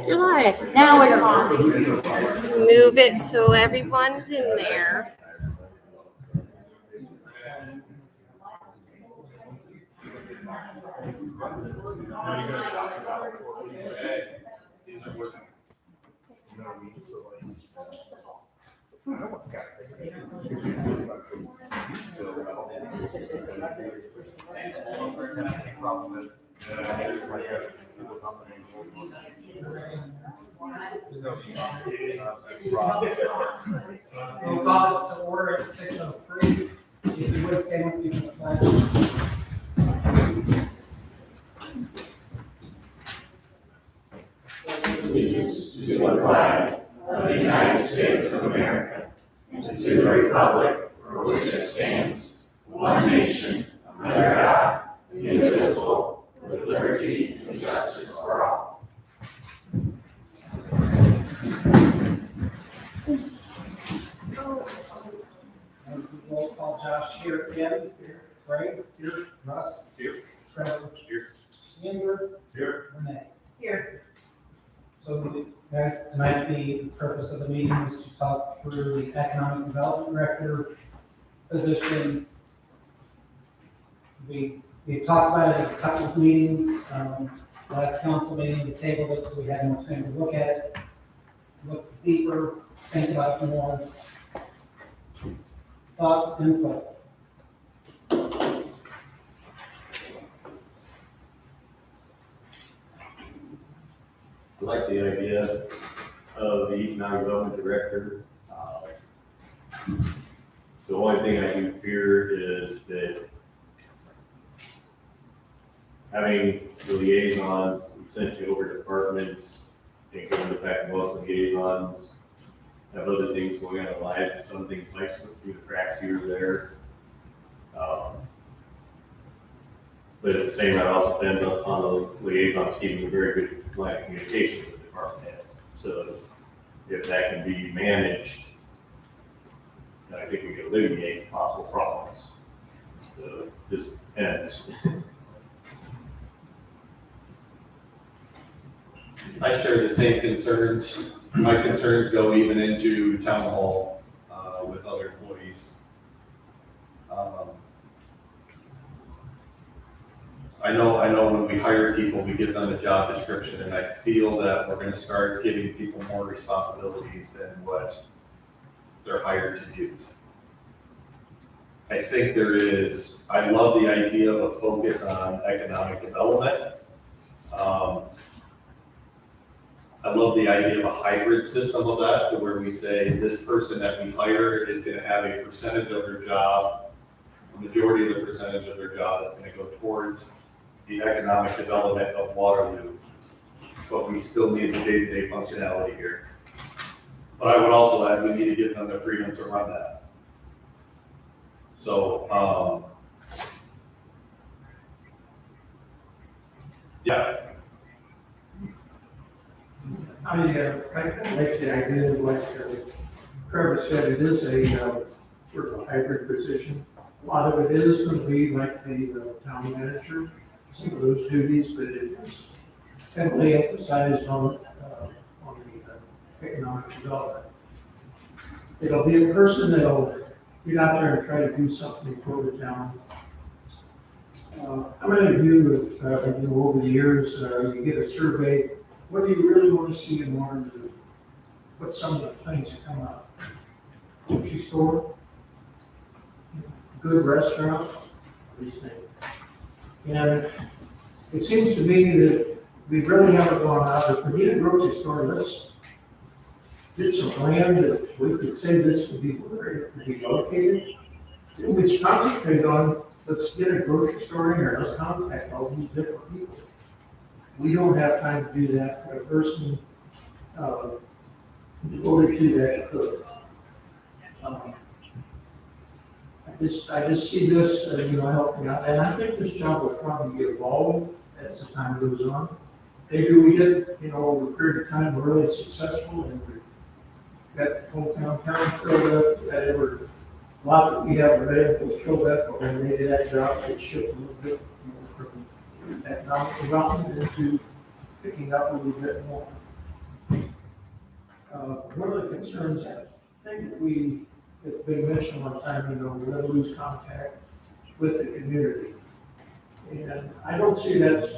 You're live. Now it's on. Move it so everyone's in there. We'll call this to order at 6:03. If you would stand with me for the flag. Allegiance to the flag of the United States of America and to the republic for which it stands, one nation, under God, indivisible, with liberty and justice for all. Roll call. Josh here, Ken here, Frank here, Russ here, Trevor here, Amber here, Renee here. So guys, tonight the purpose of the meeting is to talk through the economic development director position. We talked about it in a couple of meetings. Last council meeting, we tabled it, so we had more time to look at it, look deeper, think about it more. Thoughts, input? I like the idea of the economic development director. The only thing I do fear is that having the liaisons essentially over departments, and given the fact that most of the liaisons have other things going on in their lives, and some things might slip through the cracks here or there. But at the same time, it also depends on the liaisons keeping a very good line of communication with the department heads. So if that can be managed, then I think we can eliminate possible problems. So just depends. I share the same concerns. My concerns go even into town hall with other employees. I know when we hire people, we give them a job description, and I feel that we're gonna start giving people more responsibilities than what they're hired to do. I think I love the idea of a focus on economic development. I love the idea of a hybrid system of that, to where we say this person that we hire is gonna have a percentage of their job, a majority of the percentage of their job that's gonna go towards the economic development of Waterloo. But we still need the day-to-day functionality here. But I would also add, we need to give them the freedom to run that. So, yeah. I like the idea of, like Trevor said, it is a sort of a hybrid position. A lot of it is going to be like the town manager, some of those duties, but it is heavily emphasized on the economic development. It'll be a person that'll get out there and try to do something for the town. How many of you have, over the years, you get a survey, what do you really want to see in Waterloo? What's some of the things that come up? Grocery store, good restaurant, these things. And it seems to me that we really haven't gone out, if we need a grocery store, let's get some land that we could say this would be where it could be located. And we concentrate on, let's get a grocery store in here, let's contact all these different people. We don't have time to do that. A person devoted to that could. I just see this, helping out, and I think this job will probably evolve as the time goes on. Maybe we get, over a period of time, we're really successful, and we got the whole town filled up, that a lot that we have available filled up, but then maybe that job gets shipped a little bit from economic development into picking up a little bit more. One of the concerns, I think it's been mentioned one time, we're gonna lose contact with the community. And I don't see that's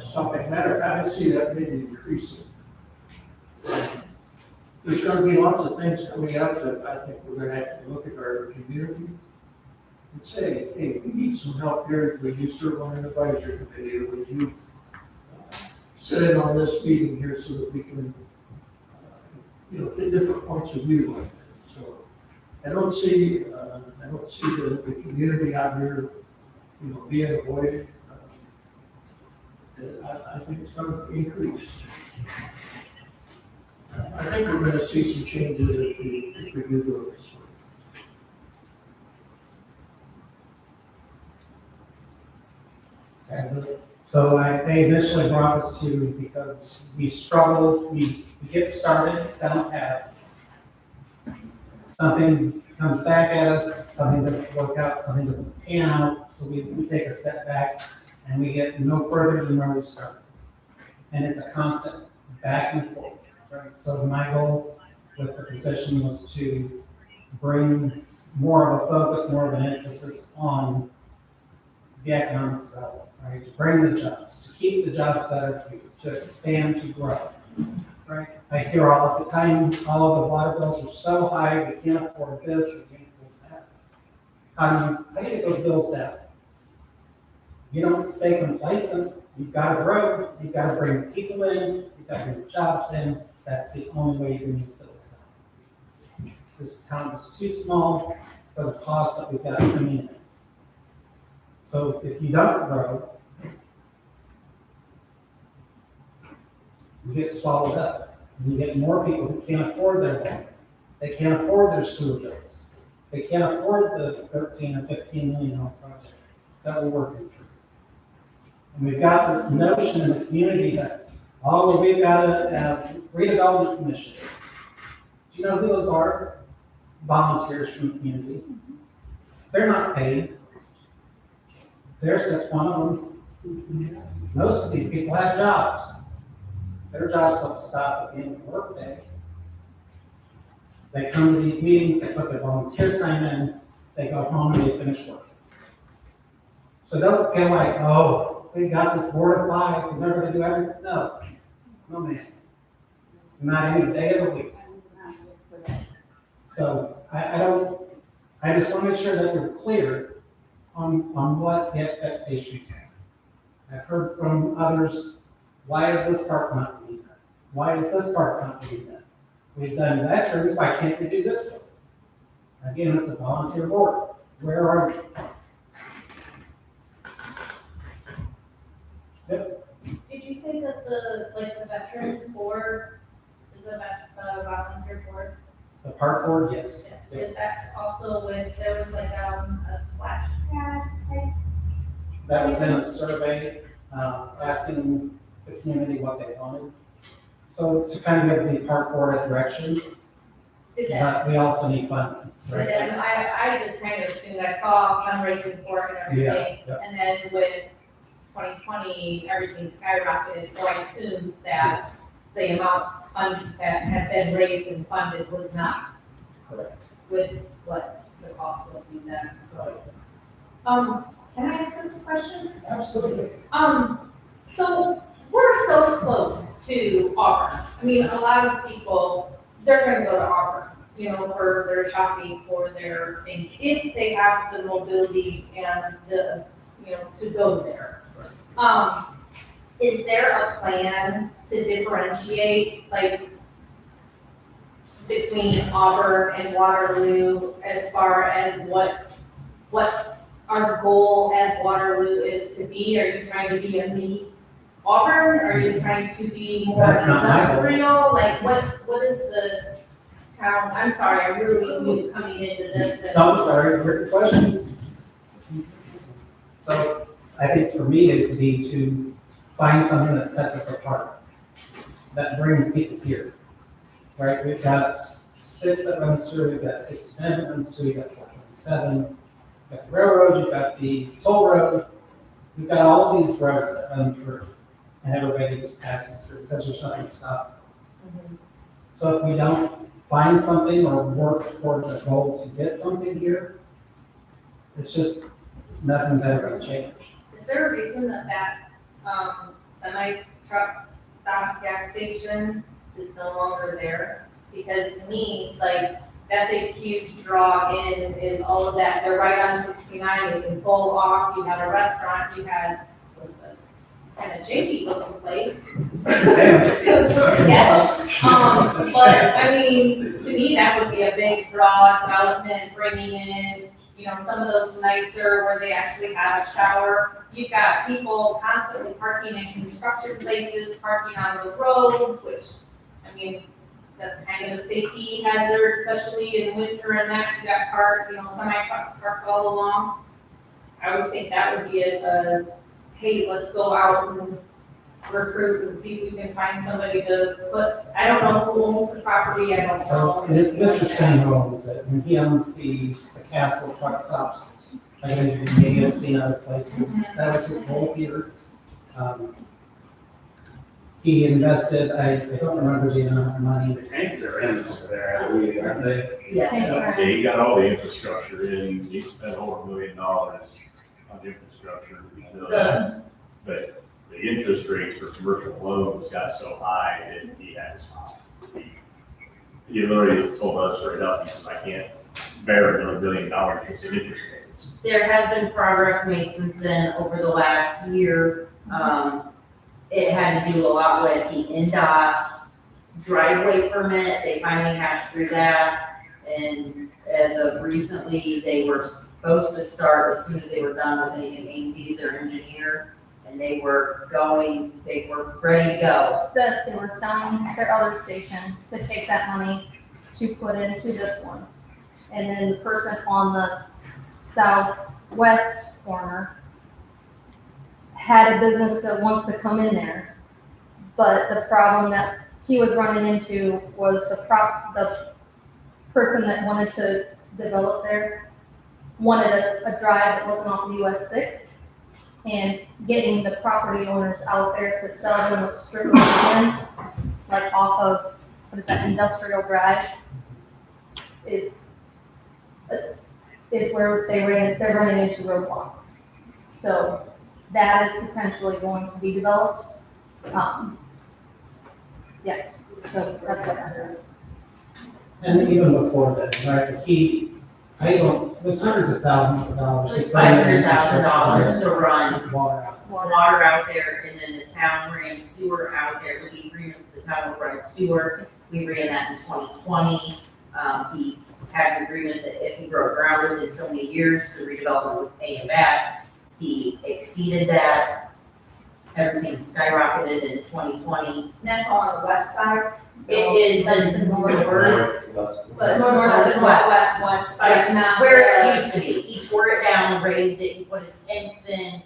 stopping. Matter of fact, I see that maybe increasing. There's gonna be lots of things coming up that I think we're gonna have to look at our community and say, hey, we need some help here. Would you serve on an advisory committee, or would you sit in on this meeting here so that we can, get different points of view on it. So I don't see the community out here, being avoided. I think it's going to increase. I think we're going to see some changes if we do this. So they initially brought us to, because we struggle, we get started down a path. Something comes back at us, something doesn't work out, something doesn't pan out, so we take a step back and we get no further than where we started. And it's a constant back and forth, right? So my goal with the position was to bring more of a focus, more of an emphasis on the economic development, right? To bring the jobs, to keep the jobs that are here, to expand, to grow, right? I hear all the time, all of the water bills are so high, we can't afford this, we can't afford that. How do you get those bills down? You don't stay complacent. You've got to grow. You've got to bring people in. You've got to bring jobs in. That's the only way you can move bills down. This town is too small for the cost that we've got coming in. So if you don't grow, you get swallowed up. And you get more people who can't afford their water. They can't afford their sewer bills. They can't afford the 13 or $15 million project that we're working through. And we've got this notion in the community that, we've got a redevelopment commission. Do you know who those are? Volunteers from the community. They're not paid. There's just one of them. Most of these people have jobs. Their jobs don't stop at the end of the workday. They come to these meetings, they put their volunteer time in, they go home and they finish work. So don't feel like, we got this 4 to 5, we're never gonna do everything. No, man. Not any day of the week. So I just want to make sure that we're clear on what the expectations are. I've heard from others, why is this part not being done? Why is this part not being done? We've done veterans, why can't we do this one? Again, it's a volunteer board. Where are you? Did you say that the veterans board is a volunteer board? The park board, yes. Is that also there was a splash pad type? That was in a survey, asking the community what they wanted. So to kind of give the park board a direction, but we also need funding, And right? then I just kind of assumed, I saw fundraising for it and everything, Yeah. and then with 2020, everything skyrocketed, so I assumed that the amount of funds that had been raised and funded was not Correct. with what the cost would be then, so. Can I ask this a question? Absolutely. So we're so close to Auburn. I mean, a lot of people, they're gonna go to Auburn, for their shopping, for their things, if they have the mobility and the, to go there. Is there a plan to differentiate, between Auburn and Waterloo as far as what our goal as Waterloo is to be? Are you trying to be a mini Auburn? Are you trying to be more That's not my goal. industrial? What is the town? I'm sorry, I really knew coming into this. No, I'm sorry, great questions. So I think for me, it would be to find something that sets us apart, that brings people here, right? We've got 6 that runs through, we've got 69 that runs through, we've got 427, you've got the railroad, you've got the toll road, we've got all these roads that run through. and everybody just passes through because there's nothing to stop. So if we don't find something or work towards a goal to get something here, it's just, nothing's ever gonna change. Is there a reason that semi-truck stop gas station is no longer there? Because to me, like, that's a huge draw in, is all of that, they're right on 69, you can pull off, you had a restaurant, you had, what was it? Kind of janky looking place. It was a little sketch, but I mean, to me, that would be a big draw, development, bringing in, you know, some of those nicer where they actually have a shower. You've got people constantly parking in construction places, parking on the roads, which, I mean, that's kind of a safety hazard, especially in winter and that, you got semi-trucks parked all along. I would think that would be hey, let's go out and recruit and see if we can find somebody to put, I don't know who owns the property, I don't know. So, and it's Mr. Singh who owns it, and he owns the Castle truck stops. I think you may have seen other places, that was his goal here. He invested, I don't remember the amount of money. The tanks are in over there, aren't they? Yes. Yeah, he got all the infrastructure in, he spent over $1 million on infrastructure, you know that. But the interest rates for commercial loans got so high that he had to stop. He literally told us straight up, he says, I can't bear another $1 billion just in interest rates. There has been progress made since then over the last year. It had to do a lot with the NDOT driveway permit. They finally hashed through that. And as of recently, they were supposed to start as soon as they were done with Nathan Ainsley's, their engineer. And they were ready to go. Said they were selling their other stations to take that money to put into this one. And then the person on the southwest corner had a business that wants to come in there. But the problem that he was running into was the person that wanted to develop there wanted a drive that wasn't off US 6. And getting the property owners out there to sell them a strip of land, like off of, what is that, Industrial Drive, is where they're running into roadblocks. So that is potentially going to be developed. Yeah, so that's what happened. And even before that, right, it was hundreds of thousands of dollars. It was $500,000 to run Water out. water out there, and then the town ran sewer out there, with the agreement with the town would run sewer. We ran that in 2020. He had an agreement that if he broke ground within so many years, the redevelopment would pay him back. He exceeded that. Everything skyrocketed in 2020. And that's all on the west side. It is That's the the northwest, But Northwest. northwest one side now. where it used to be. He tore it down and raised it, he put his tanks in.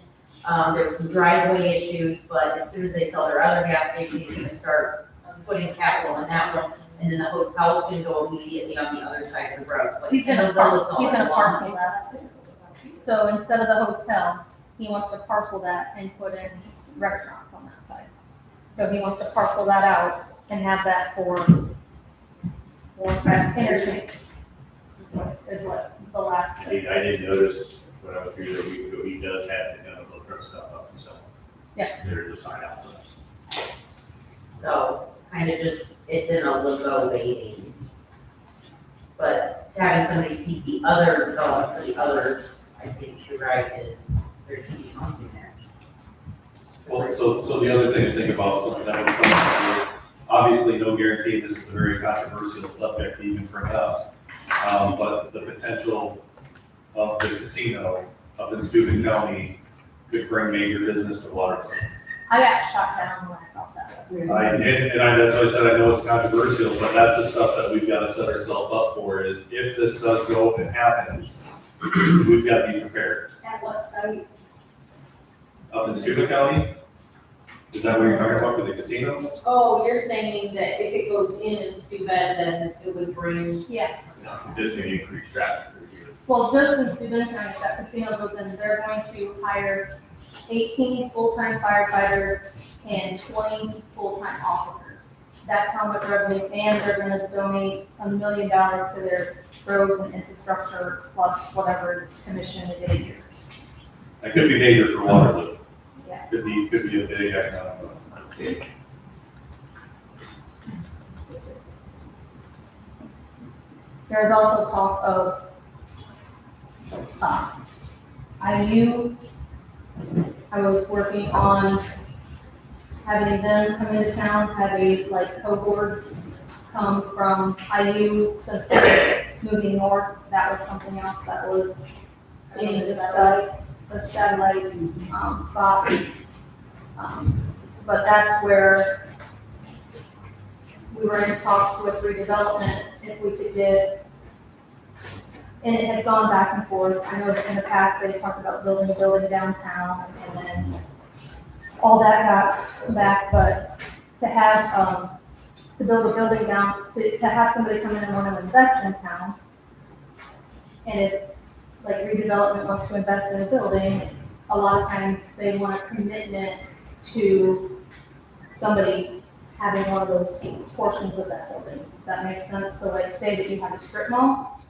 There was some driveway issues, but as soon as they sell their other gas station, he's gonna start putting capital in that one. And then the hotel's gonna go immediately on the other side of the road. So He's gonna parcel parcel that. So instead of the hotel, he wants to parcel that and put in restaurants on that side. So he wants to parcel that out and have that for more fast interchange. Is what the last. I did notice when I was here a week ago, he does have the kind of little truck stuff up himself. Yeah. There's a sign out for that. So kind of just, it's in a limbo waiting. But having somebody seek the other development for the others, I think you're right, is there should be something there. Well, so the other thing to think about, something that would come up is, obviously, no guarantee, this is a very controversial subject to even bring up. But the potential of the casino up in Steuben County could bring major business to Waterford. I got shot down when I thought that. That's why I said I know it's controversial, but that's the stuff that we've got to set ourselves up for, is if this does go and happens, we've got to be prepared. At what site? Up in Steuben County, is that what you're talking about for the casino? Oh, you're saying that if it goes in and Steuben, then it would bring. Yeah, This is gonna increase traffic through here. well, just in Steuben County, if that casino goes in, they're going to hire 18 full-time firefighters and 20 full-time officers. That's how much revenue, and they're gonna donate $1 million to their roads and infrastructure plus whatever commission they get a year. That could be major for Waterloo. Yeah. Could be a big economic development. There's also talk of IU. I was working on having them come into town, have a like cohort come from IU since they're moving north. That was something else that was being discussed, the satellites, spot. But that's where we were in talks with redevelopment, if we could get, and it had gone back and forth. I know that in the past, they talked about building a building downtown, and then all that got back, but to have, to build a building down, to have somebody come in and want to invest in town, and if, like, redevelopment wants to invest in a building, a lot of times they want a commitment to somebody having one of those portions of that building. Does that make sense? So like, say that you have a strip mall,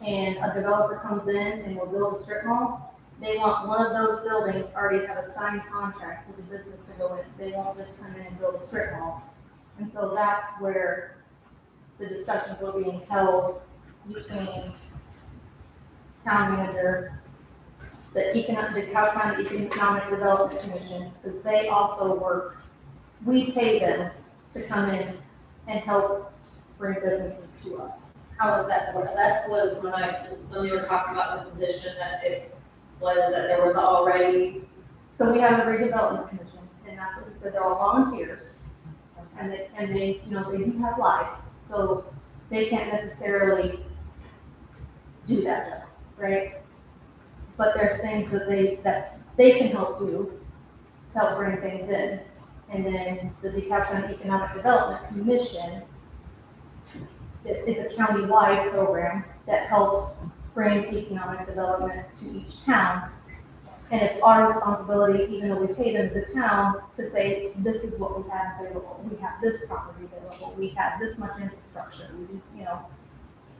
and a developer comes in and will build a strip mall, they want one of those buildings already have a signed contract with the business to go in. They won't just come in and build a strip mall. And so that's where the discussions were being held between town manager, the Cow County Economic Development Commission, because they also work, we pay them to come in and help bring businesses to us. How was that? That was when we were talking about the position that was that there was already. So we have a redevelopment commission, and that's what we said, they're all volunteers. And they, you know, they do have lives, so they can't necessarily do that job, right? But there's things that they can help do to help bring things in. And then the DeKalb County Economic Development Commission, it's a county-wide program that helps bring economic development to each town. And it's our responsibility, even though we pay them as a town, to say, this is what we have available. We have this property available. We have this much infrastructure, you know.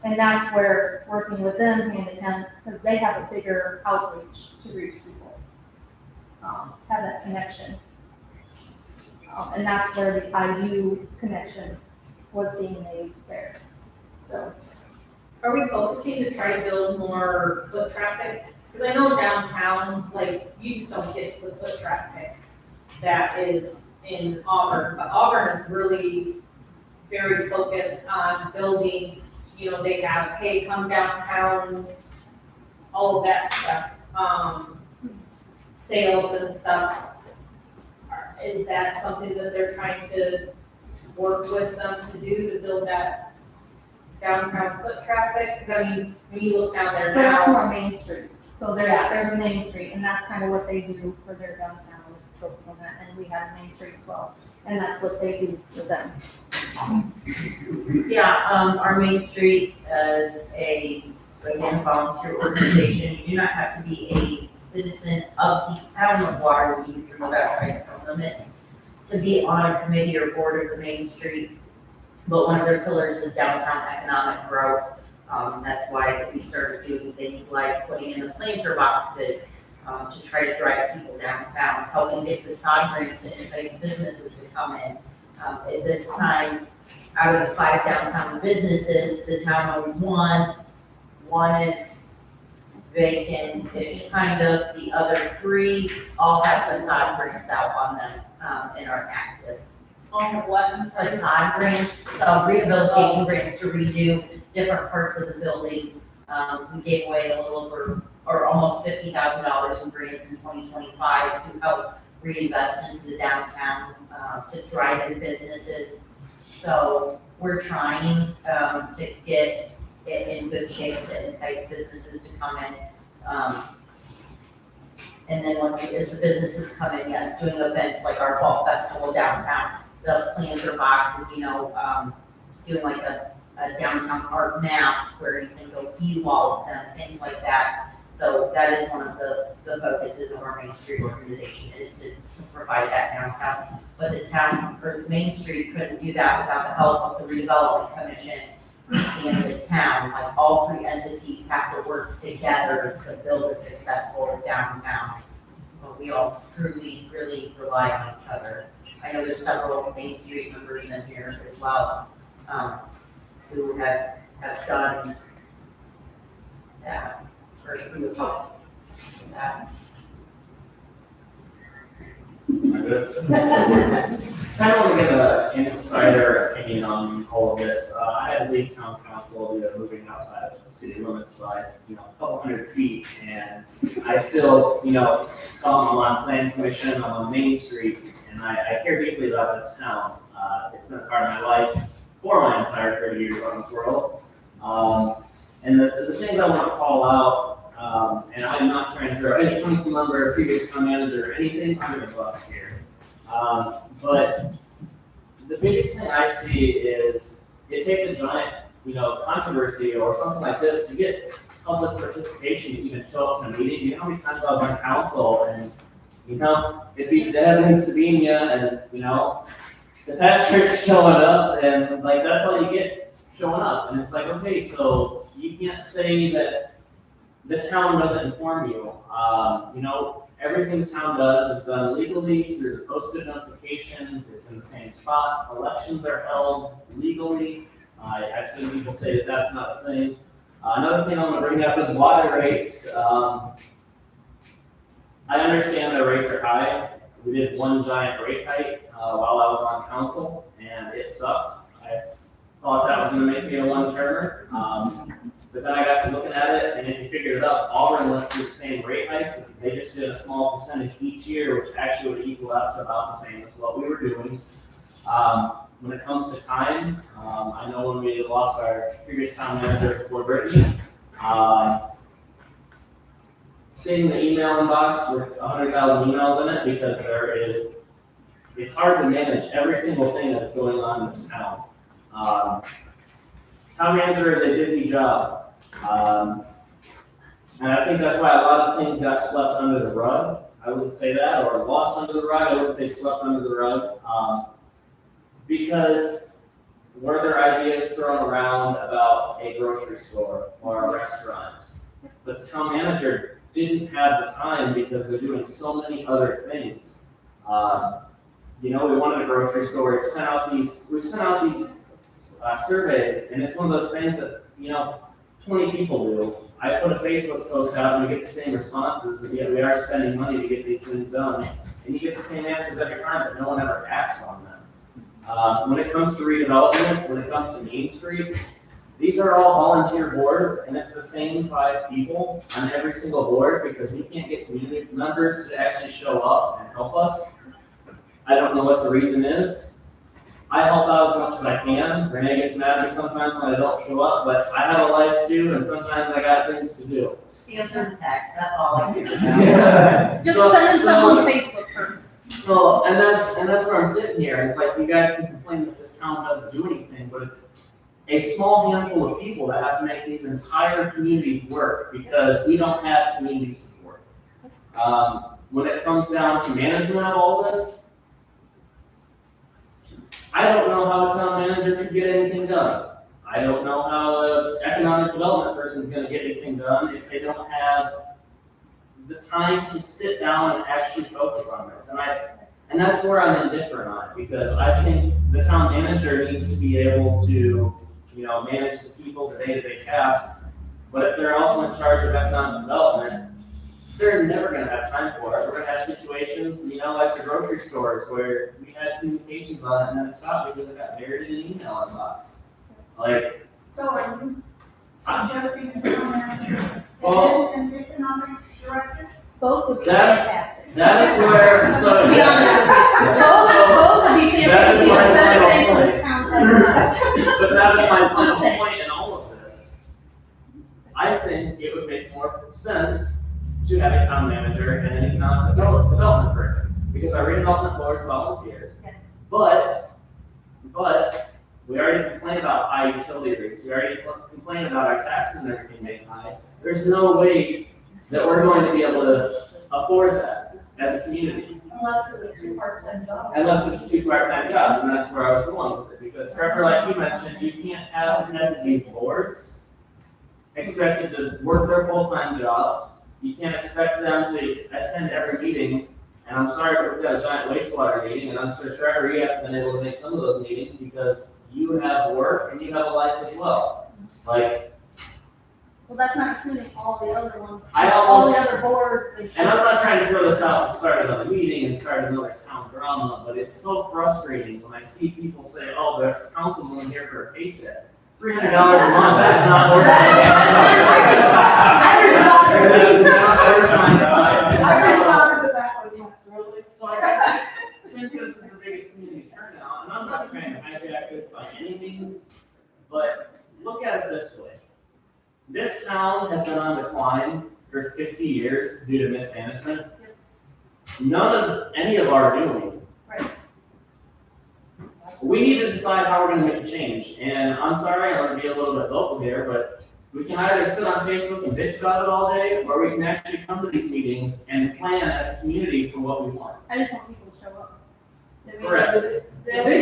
And that's where working with them hand in hand, because they have a bigger outreach to reach people, have that connection. And that's where the IU connection was being made there. So, Are we focusing to try to build more foot traffic? Because I know downtown, like, you just don't get the foot traffic that is in Auburn, but Auburn is really very focused on building, you know, they have, hey, come downtown, all of that stuff, sales and stuff. Is that something that they're trying to work with them to do, to build that downtown foot traffic? Because I mean, when you look down there so that's now, more Main Street. So there's a Main Street, and that's kind of what they do for their downtown, is focus on that, and we have a Main Street as well. And that's what they do for them. Yeah, our Main Street is again, volunteer organization. You do not have to be a citizen of the town of Waterloo through the website town limits to be on a committee or board of the Main Street. But one of their pillars is downtown economic growth. That's why we started doing things like putting in the planter boxes to try to drive people downtown, helping get facade grants to entice businesses to come in. At this time, out of the 5 downtown businesses, the town owns one. One is vacant-ish, kind of. The other 3 all have facade grants out on them and are active. on what, I'm sorry? Facade grants, rehabilitation grants to redo different parts of the building. We gave away a little over, or almost $50,000 in grants in 2025 to help reinvest into the downtown, to drive in businesses. So we're trying to get it in good shape to entice businesses to come in. And then as the businesses come in, yes, doing events like our fall festival downtown, the planter boxes, doing like a downtown art map where you can go view all of them, things like that. So that is one of the focuses of our Main Street organization, is to provide that downtown. But the town, or Main Street couldn't do that without the help of the redevelopment commission and the town. Like, all three entities have to work together to build a successful downtown. But we all truly, really rely on each other. I know there's several Main Street members in here as well, who have done that, or who have helped with that. Kind of want to get an insider opinion on all of this. I had to leave town council due to moving outside of city limits by, a couple hundred feet, and I still, I'm on planning commission, I'm on Main Street, and I care deeply about this town. It's been a part of my life for my entire 30 years on this world. And the things I want to call out, and I'm not trying to throw any council member, previous town manager, or anything under the bus here. But the biggest thing I see is it takes a giant, controversy or something like this to get public participation to even show up to a meeting. You know how many times I was on council and, it'd be Deb and Sabina and, the Patrick's showing up and like, that's all you get showing up. And it's like, okay, so you can't say that the town doesn't inform you. Everything the town does is done legally through the posted notifications. It's in the same spots. Elections are held legally. I've seen people say that that's not a thing. Another thing I'm going to bring up is water rates. I understand the rates are high. We did one giant rate hike while I was on council, and it sucked. I thought that was going to make me a one-termer. But then I got to looking at it, and if you figure it out, Auburn went through the same rate hikes. They just did a small percentage each year, which actually would equal out to about the same as what we were doing. When it comes to time, I know when we lost our previous town manager before Brittany, seeing the email inbox with 100,000 emails in it, because it's hard to manage every single thing that's going on in this town. Town manager is a busy job. And I think that's why a lot of things got swept under the rug. I wouldn't say that, or lost under the rug. I wouldn't say swept under the rug. Because were there ideas thrown around about a grocery store or a restaurant? But the town manager didn't have the time because they're doing so many other things. We wanted a grocery store. We've sent out these surveys, and it's one of those things that 20 people do. I put a Facebook post out and we get the same responses, but yet we are spending money to get these things done. And you get the same answers every time, but no one ever acts on them. When it comes to redevelopment, when it comes to Main Street, these are all volunteer boards, and it's the same 5 people on every single board because we can't get community members to actually show up and help us. I don't know what the reason is. I help out as much as I can. Renee gets mad at me sometimes when I don't show up, but I have a life too, and sometimes I got things to do. Just answer the text, that's all I do. Just send some on Facebook first. Well, and that's where I'm sitting here. It's like you guys can complain that this town doesn't do anything, but it's a small handful of people that have to make these entire communities work because we don't have community support. When it comes down to management of all this, I don't know how a town manager could get anything done. I don't know how an economic development person is going to get anything done if they don't have the time to sit down and actually focus on this. And that's where I'm indifferent on it, because I think the town manager needs to be able to, manage the people, the day-to-day tasks. But if they're also in charge of economic development, they're never going to have time for it. We're going to have situations, like the grocery stores where we had communications on it and then it stopped because it got buried in an email inbox. So are you suggesting the town manager Well, and the economic director? Both would be That- fantastic. that is where, so. To be honest with you, both would be That is fantastic, my the best thing for final this town. But that is my Just final saying. point in all of this. I think it would make more sense to have a town manager and an economic development person, because our redevelopment board's volunteers. Yes. But we already complained about high utility rates. We already complained about our taxes and everything being high. There's no way that we're going to be able to afford that as a community. Unless it was 2 part-time jobs. Unless it's 2 part-time jobs, and that's where I was going with it, because Trevor, like you mentioned, you can't have heads of these boards expected to work their full-time jobs. You can't expect them to attend every meeting, and I'm sorry, but we've got a giant wastewater meeting, and I'm sure Trevor, you haven't been able to make some of those meetings because you have work and you have a life as well. Like, Well, that's not including all the other ones, I all almost, the other boards and. and I'm not trying to throw this out and start another meeting and start another town drama, but it's so frustrating when I see people say, oh, the councilman here for a paycheck. $300 a month, that's not worth it. That is not worth my time. So I guess, since this is the biggest community turnout, and I'm not trying to hijack this by any means, but look at it this way. This town has been on decline for 50 years due to mismanagement. None of any of our doing. Right. We need to decide how we're gonna make a change, and I'm sorry, I'm gonna be a little bit vocal here, but we can either sit on Facebook and bitch about it all day, or we can actually come to these meetings and plan as a community for what we want. I just want people to show up. Correct. Then we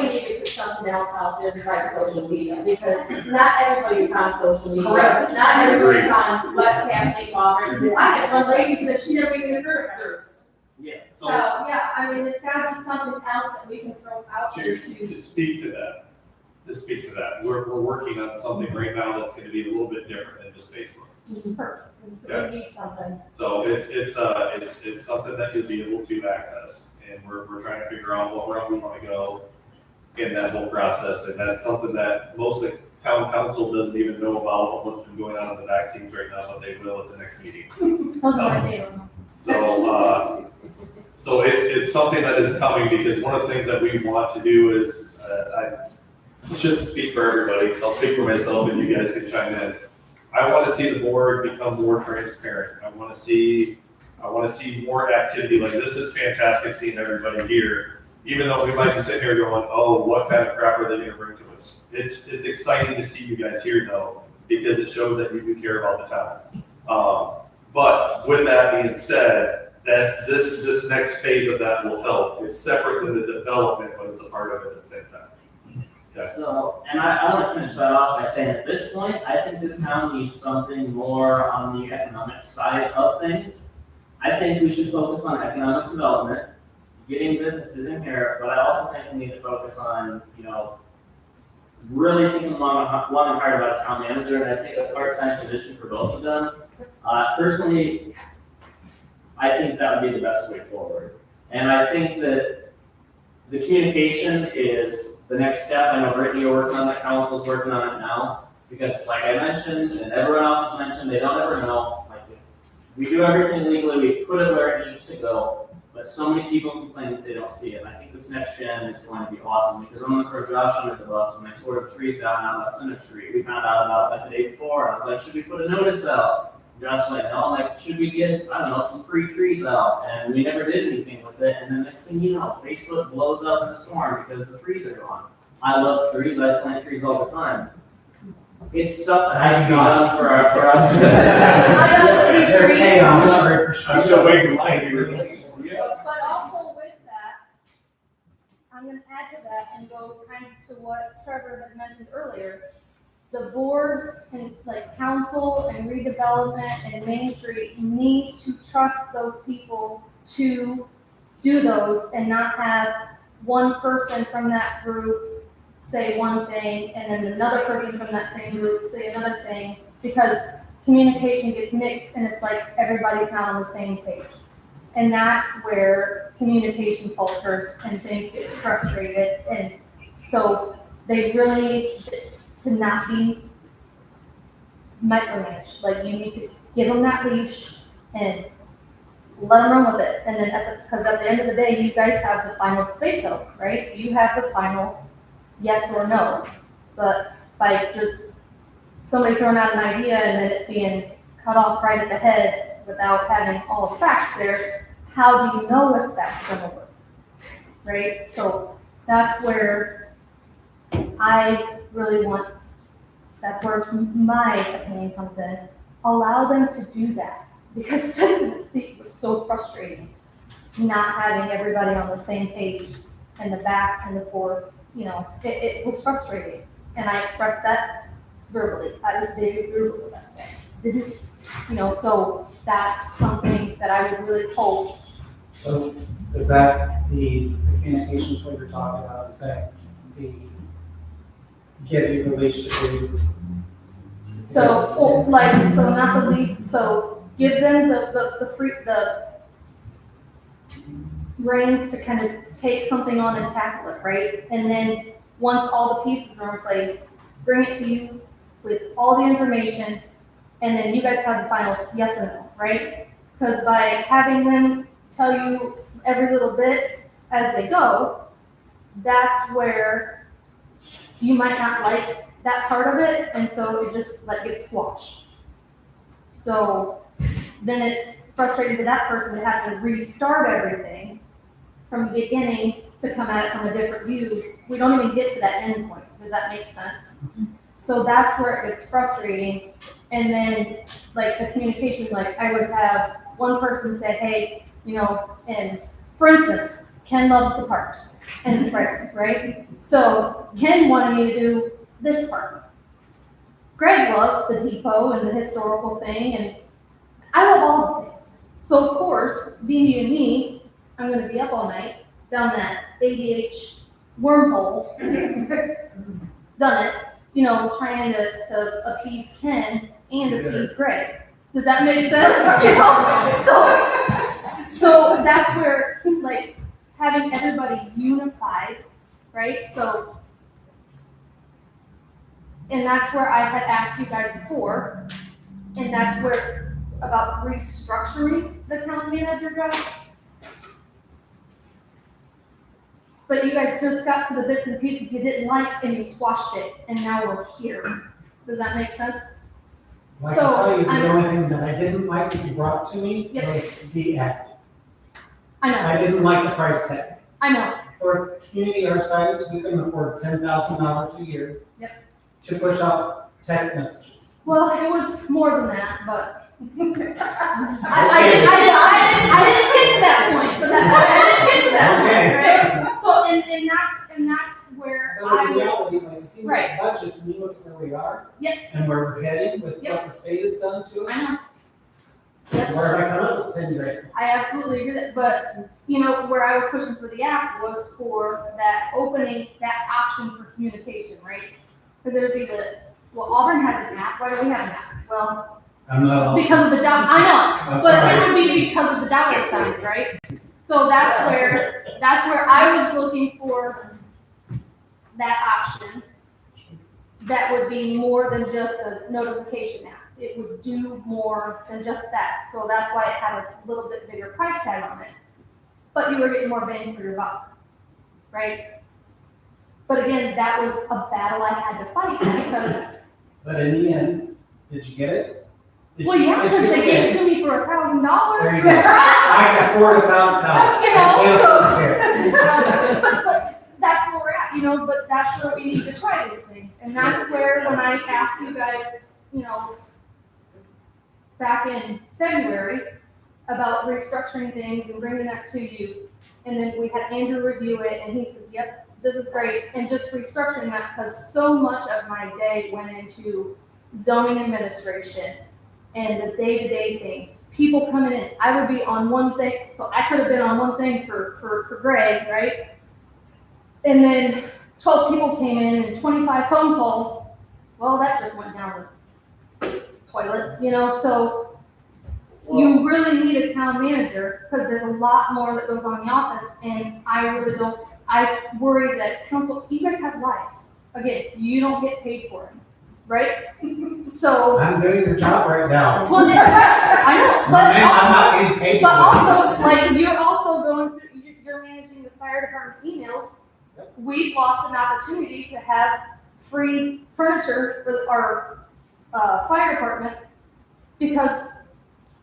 need to put something else out there besides social media, because not everybody's on social media. Correct. Not everybody's on what's happening while we're, I had one lady said she never even heard of hers. Yeah, So, yeah, I mean, it's gotta be something else that we can throw out there To speak to that, we're working on something right now that's gonna be a little bit different than just Facebook. So we need something. So it's something that you'll be able to access, and we're trying to figure out what route we wanna go in that whole process, and that's something that most of the town council doesn't even know about what's been going on in the vaccines right now, but they will at the next meeting. So it's something that is coming, because one of the things that we want to do is, I shouldn't speak for everybody, so I'll speak for myself and you guys can chime in. I want to see the board become more transparent. I want to see more activity. Like, this is fantastic seeing everybody here, even though we might be sitting here going, oh, what kind of crap are they going to bring to us? It's exciting to see you guys here though, because it shows that you do care about the town. But with that being said, this next phase of that will help. It's separate than the development, but it's a part of it at the same time. Okay. So, and I want to finish that off by saying at this point, I think this town needs something more on the economic side of things. I think we should focus on economic development, getting businesses in here, but I also think we need to focus on, really thinking long and hard about a town manager, and I think a part-time position for both of them. Personally, I think that would be the best way forward. And I think that the communication is the next step. I know Brittany, you're working on it, council's working on it now, because like I mentioned, and everyone else has mentioned, they don't ever know. Like, we do everything legally, we put it where it needs to go, but so many people complain that they don't see it. And I think this next gen is going to be awesome, because I'm gonna throw Josh under the bus when I tore the trees down on Center Street. We found out about that the day before, and I was like, should we put a notice out? Josh like, no, I'm like, should we get, I don't know, some free trees out? And we never did anything with it, and then next thing you know, Facebook blows up in a storm because the trees are gone. I love trees, I plant trees all the time. It's stuff that has to be done for our. They're chaos for infrastructure. I'm still waiting for mine. But also with that, I'm gonna add to that and go kind of to what Trevor had mentioned earlier. The boards and like council and redevelopment and Main Street need to trust those people to do those and not have one person from that group say one thing and then another person from that same group say another thing, because communication gets mixed and it's like everybody's not on the same page. And that's where communication falters and things get frustrated. And so they really need to not be micromanaged. Like, you need to give them that leash and let them run with it. And then because at the end of the day, you guys have the final say so, right? You have the final yes or no. But by just somebody throwing out an idea and then it being cut off right at the head without having all the facts there, how do you know if that's gonna work, right? So that's where I really want, that's where my opinion comes in, allow them to do that. Because see, it was so frustrating, not having everybody on the same page and the back and the forth, it was frustrating. And I expressed that verbally. I was very verbal about that. Didn't, so that's something that I would really hope. So is that the communications what you're talking about, is that the getting the leash to do? So, so not the lead, so give them the reins to kind of take something on and tackle it, right? And then, once all the pieces are in place, bring it to you with all the information, and then you guys have the final yes or no, right? Because by having them tell you every little bit as they go, that's where you might not like that part of it, and so it just gets squashed. So then it's frustrating to that person to have to restart everything from the beginning to come at it from a different view. We don't even get to that end point. Does that make sense? So that's where it gets frustrating. And then the communication, I would have one person say, hey, and for instance, Ken loves the parks and the trails, right? So Ken wanted me to do this part. Greg loves the depot and the historical thing, and I love all the things. So of course, being you and me, I'm gonna be up all night down that ADH wormhole, done it, trying to appease Ken and appease Greg. Does that make sense? So that's where having everybody unified, right? So, and that's where I had asked you guys before, and that's where about restructuring the town manager job. But you guys just got to the bits and pieces you didn't like and you squashed it, and now we're here. Does that make sense? Well, I can tell you, the only thing that I didn't like that you brought to me was the ad. I know. I didn't like the price tag. I know. For a community our size, we can afford $10,000 a year. Yep. To push out text messages. Well, it was more than that, but I didn't get to that point. But I didn't get to that point, right? So and that's where But I in was. reality, if you look Right. at budgets and you look at where we are. Yep. And where we're heading with Yep. what the state has done to us. I know. Yep. Where have I come up with 10 grand? I absolutely agree that, but where I was pushing for the app was for that opening, that option for communication, right? Because it would be Auburn has an app, why do we have an app? Well, I'm not. because of the dollar, I know, I'm but sorry. it would be because of the dollar signs, right? So that's where I was looking for that option. That would be more than just a notification app. It would do more than just that. So that's why it had a little bit bigger price tag on it. But you were getting more bang for your buck, right? But again, that was a battle I had to fight because. But in the end, did you get it? Did Well, you- yeah, did because you they get gave it? it to me for $1,000. There you go. I can afford $1,000. But that's where we're at, but that's where we need to try these things. And that's where when I asked you guys, back in February about restructuring things and bringing that to you, and then we had Andrew review it, and he says, yep, this is great, and just restructuring that, because so much of my day went into zoning administration and the day-to-day things, people coming in. I would be on one thing, so I could have been on one thing for Greg, right? And then 12 people came in and 25 phone calls. Well, that just went down the toilet, so you really need a town manager because there's a lot more that goes on in the office, and I worry that council, you guys have lives. Again, you don't get paid for it, right? So. I'm doing your job right now. Well, I know, but I'm not getting paid for but this. also, you're also going through, you're managing the fire department emails. We've lost an opportunity to have free furniture for our fire department because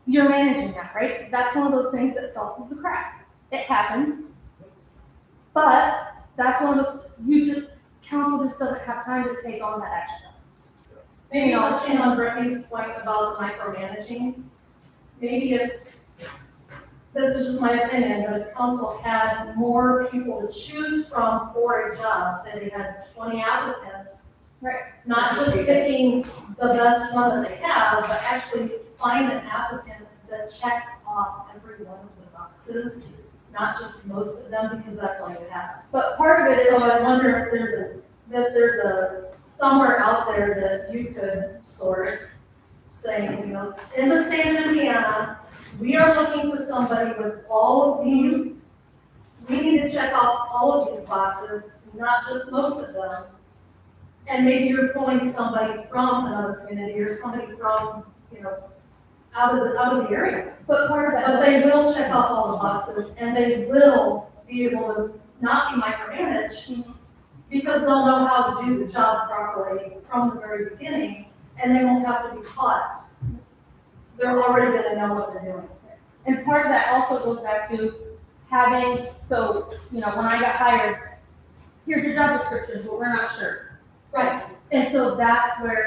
you're managing that, right? That's one of those things that fell through the crack. It happens. But that's one of those, council just doesn't have time to take on that extra. Maybe touching on Brittany's point about the micromanaging, maybe if, this is just my opinion, but if council had more people to choose from for a job, say they had 20 applicants. Right. Not just picking the best one that they have, but actually find an applicant that checks off every one of the boxes, not just most of them, because that's all you have. But part of it is, So I wonder if there's a, somewhere out there that you could source saying, you know, in the state of Indiana, we are looking for somebody with all of these, we need to check off all of these boxes, not just most of them. And maybe you're pulling somebody from another community or somebody from, you know, out of the area. but part of But that, they will check off all the boxes and they will be able to not be micromanaged because they'll know how to do the job properly from the very beginning and they won't have to be taught. They're already gonna know what they're doing. and part of that also goes back to having, so, you know, when I got hired, here's your job description, but we're not sure. Right. And so that's where,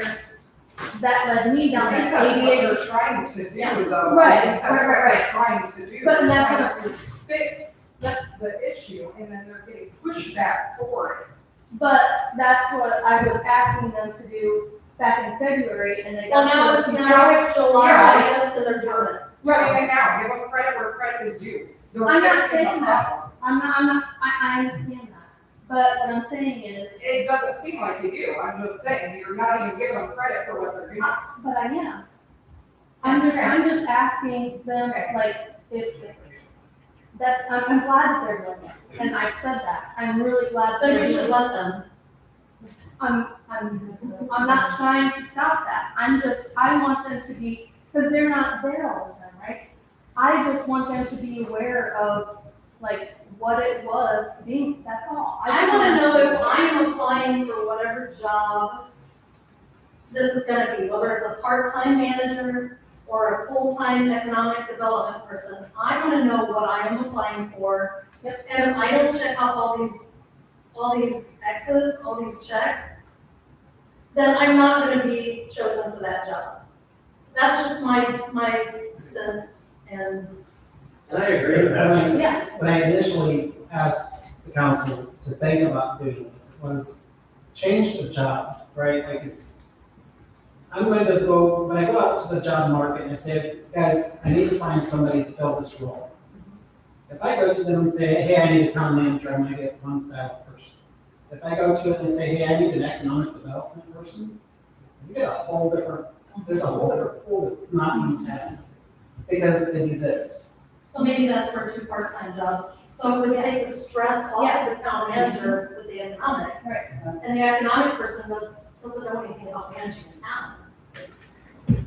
that led me down that That's what ADHD. they're trying to do, though. Right, I think that's right, what right, they're trying to do. But They're that's trying to fix the issue, and then they're getting pushback for it. But that's what I was asking them to do back in February, and they Well, got now to it's, the now it's July, Yeah. I guess, and they're doing it. Right, Right now, give them credit where credit is due. They're I'm not fixing the saying that. problem. I understand that, but what I'm saying is, It doesn't seem like you do, I'm just saying, you're not even giving them credit for what they're doing. but I am. I'm just asking them, Okay. like, if, I'm glad that they're doing it, and I've said that, I'm really glad that Then they're you doing should it. let them. I'm not trying to stop that, I want them to be, because they're not there all the time, right? I just want them to be aware of, like, what it was being, that's all. I just wanna want know them if I'm applying for whatever job this is gonna be, whether it's a part-time manager or a full-time economic development person. I wanna know what I am applying for. Yep. And if I don't check off all these X's, all these checks, then I'm not gonna be chosen for that job. That's just my sense and. And I agree with that. Yeah, When I initially asked the council to think about doing this, was change the job, right? Like I'm going to go, when I go out to the job market and I say, guys, I need to find somebody to fill this role. If I go to them and say, hey, I need a town manager, I'm gonna get one style person. If I go to it and say, hey, I need an economic development person, you get a whole different, there's a whole different pool that's not in town. Because they do this. So maybe that's for 2 part-time jobs, so it would take the stress off of the town manager with the economic. Right. And the economic person doesn't know anything about managing the town.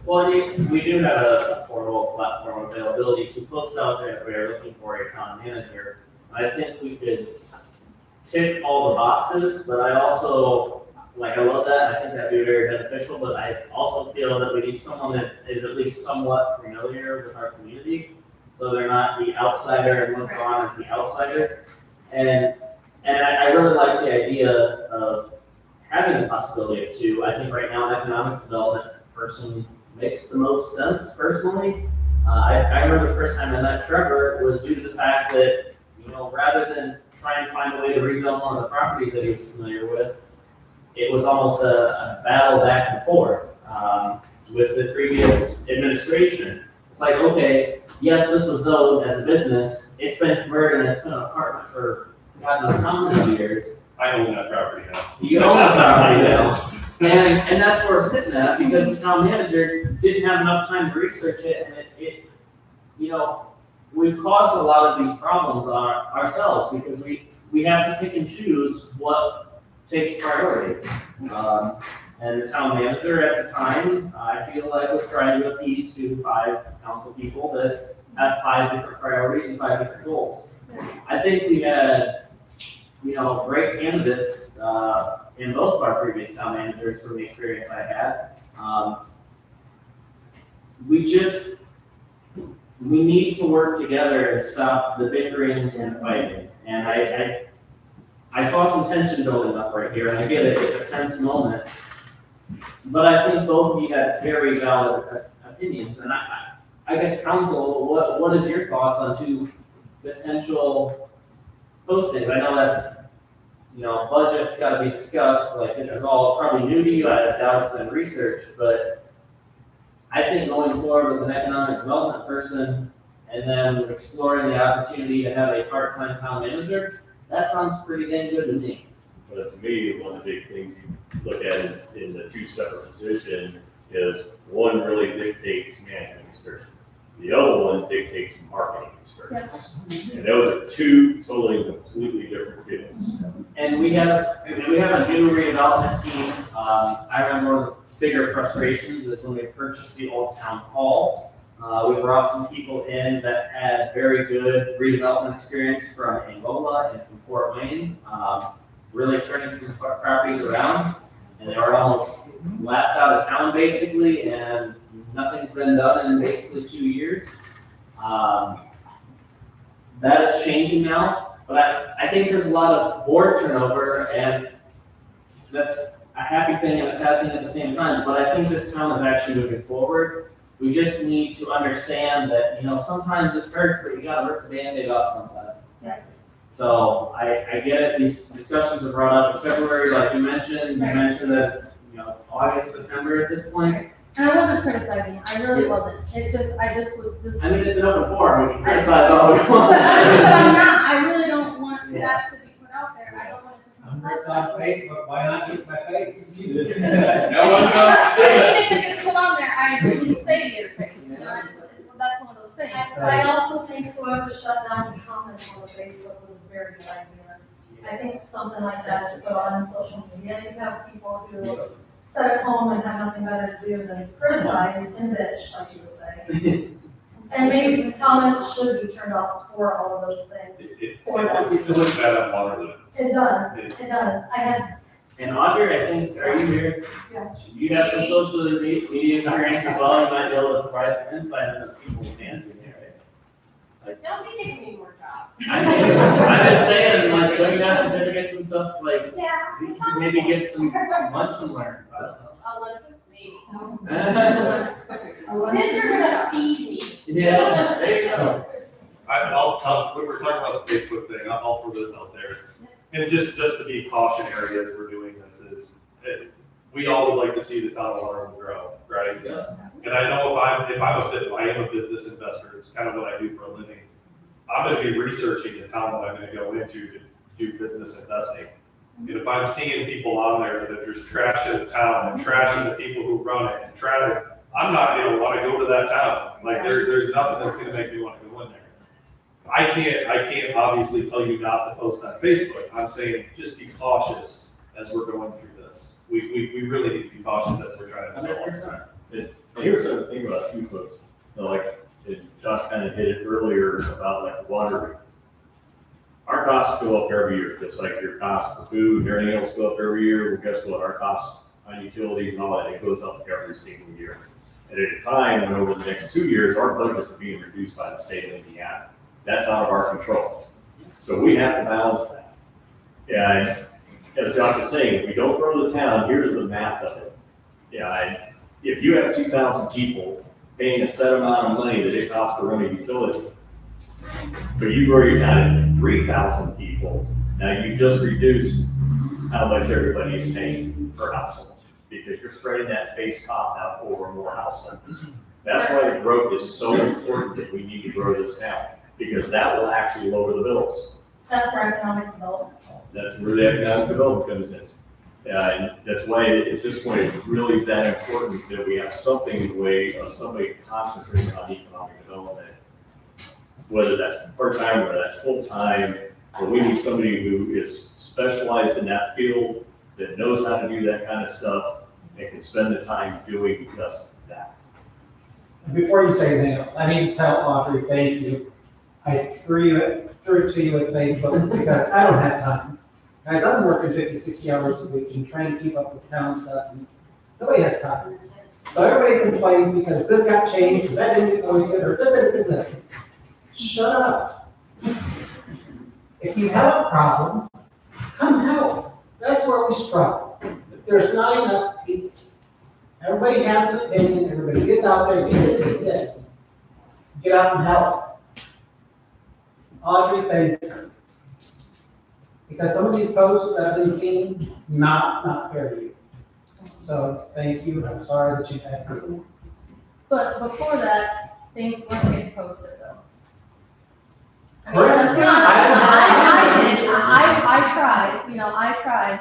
Well, we do have a portal platform availability to post out there if we are looking for a town manager. I think we could tick all the boxes, but I also, I love that, I think that'd be very beneficial, but I also feel that we need someone that is at least somewhat familiar with our community, so they're not the outsider and look on as the outsider. And I really like the idea of having the possibility of 2. I think right now an economic development person makes the most sense personally. I remember the first time I met Trevor was due to the fact that, rather than trying to find a way to rezone one of the properties that he was familiar with, it was almost a battle back and forth with the previous administration. It's like, okay, yes, this was zoned as a business, it's been converted and it's been an apartment for God knows how many years. I own that property now. You own the property now. And that's where we're sitting at, because the town manager didn't have enough time to research it, and it we've caused a lot of these problems ourselves, because we have to pick and choose what takes priority. And the town manager at the time, I feel like was trying to appease to 5 council people that have 5 different priorities and 5 different goals. I think we had, great candidates, in both of our previous town managers from the experience I had. We need to work together and stop the bickering and fighting. And I saw some tension building up right here, and I get it, it's a tense moment. But I think both of you had very valid opinions, and I guess council, what is your thoughts on two potential postings? I know that's, budget's gotta be discussed, like, this is all probably new to you, I doubt it's been researched, but I think going forward with an economic development person, and then exploring the opportunity to have a part-time town manager, that sounds pretty dang good to me. But to me, one of the big things you look at in the two separate positions is one really dictates management experience. The other one dictates marketing experience. And those are two totally, completely different fields. And we have a new redevelopment team. I remember one of the bigger frustrations is when we purchased the old town hall. We brought some people in that had very good redevelopment experience from Angola and from Fort Wayne, really turning some properties around. And they were almost lapped out of town basically, and nothing's been done in basically 2 years. That is changing now, but I think there's a lot of board turnover, and that's a happy thing and a sad thing at the same time, but I think this town is actually moving forward. We just need to understand that, sometimes this hurts, but you gotta rip the Band-Aid off sometime. Yeah. So I get it, these discussions are brought up in February, like you mentioned that it's, August, September at this point. And I wasn't criticizing, I really wasn't, I just was just. I mean, it's an open forum, we can criticize all we But want. I'm not, I really don't want Yeah. that to be put out there, I don't want it to come It's on Facebook, why not use my face? Anything that gets put on there, I really say to your face, that's one of those things. I also think whoever shut down the comments on the Facebook was a very good idea. I think something like that should go on social media. You have people who sit at home and have nothing better to do than criticize and bitch, like you would say. And maybe the comments should be turned off for all of those things. It looks bad on Waterloo. It does. I had, And Audrey, I think, are you here? yeah. You have some social media experience as well, you might be able to provide some insight into people can do here, Don't be giving me more jobs. right? I'm just saying, like, don't you have certificates and stuff, like, Yeah. you could maybe get some lunch and learn, I don't know. I'll let you, maybe. Since you're gonna feed me. Yeah, there you go. When we're talking about the Facebook thing, I'll throw this out there. And just to be cautionary as we're doing this we all would like to see the town of Waterloo grow, right? Yeah. And I know I am a business investor, it's kind of what I do for a living. I'm gonna be researching the town that I'm gonna go into to do business investing. And if I'm seeing people on there that are just trashing the town and trashing the people who run it and I'm not gonna wanna go to that town. Like there's nothing that's gonna make me wanna go in there. I can't obviously tell you not to post on Facebook. I'm saying just be cautious as we're going through this. We really need to be cautious as we're trying to develop. And here's the thing about you folks, Josh kind of hit it earlier about like water rates. Our costs go up every year, just like your costs for food and everything else go up every year. Well, guess what? Our costs on utilities and all that, it goes up every single year. And at a time when over the next 2 years, our budgets are being reduced by the state of Indiana. That's out of our control. So we have to balance that. And as Josh was saying, if we don't grow the town, here's the math of it. If you have 2,000 people paying a set amount of money that it costs to run a utility, but you grow your town to 3,000 people, now you just reduced how much everybody is paying per household, because you're spreading that base cost out over more households. That's why the growth is so important that we need to grow this town, because that will actually lower the bills. That's where economic development comes. That's where the economic development comes in. And that's why at this point, it's really that important that we have something in the way of somebody concentrating on economic development. Whether that's part-time, whether that's full-time, or we need somebody who is specialized in that field, that knows how to do that kind of stuff, and can spend the time doing just that. Before you say anything else, I need to tell Audrey, thank you. I threw it to you with Facebook because I don't have time. Guys, I'm working 50, 60 hours a week and trying to keep up with town stuff, and nobody has time. So everybody complains because this got changed, that didn't get posted, or da-da-da-da-da. Shut up. If you have a problem, come help. That's where we struggle. There's not enough people. Everybody has an opinion, everybody gets out there, get out and help. Audrey, thank you. Because some of these posts that I've been seeing, not fair to you. So, thank you, I'm sorry that you had to. But before that, things weren't getting posted though. Correct. Let's be honest. I tried, I tried,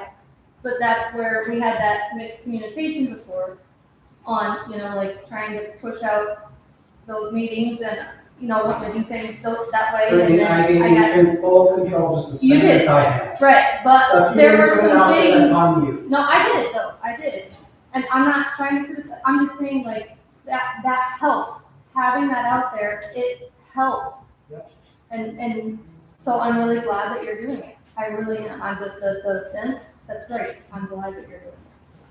but that's where we had that mixed communication before on, like trying to push out those meetings and, wanting to do things that way. And then I gave you in full control just the You same did. as I have. Right, So but if you there were didn't put it some out there, things. that's on you. No, I did it though, I did it. And I'm not trying to criticize, I'm just saying like, that helps. Having that out there, it helps. Yep. And so I'm really glad that you're doing it. I really am. I'm the fence, that's great. I'm glad that you're doing it.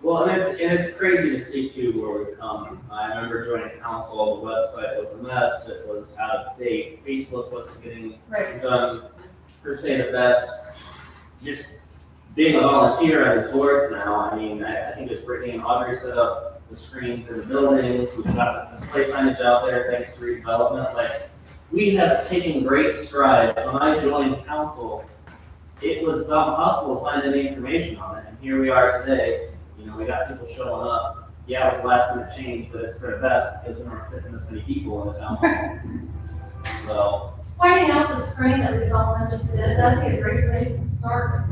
Well, and it's crazy to see too where we've come. I remember joining council, the website was a mess, it was out of date, Facebook wasn't getting Right. done per se the best. Just being a volunteer on these boards now, I mean, I think it was Brittany and Audrey set up the screens in the building, we've got the display signage out there thanks to redevelopment, like, we have taken great strides. When I joined council, it was about impossible to find any information on it, and here we are today. We got people showing up. Yeah, it was a last minute change, but it's for the best because we weren't fitting this many people in the town hall. So, Finding out the screen that redevelopment just did, that'd be a great place to start.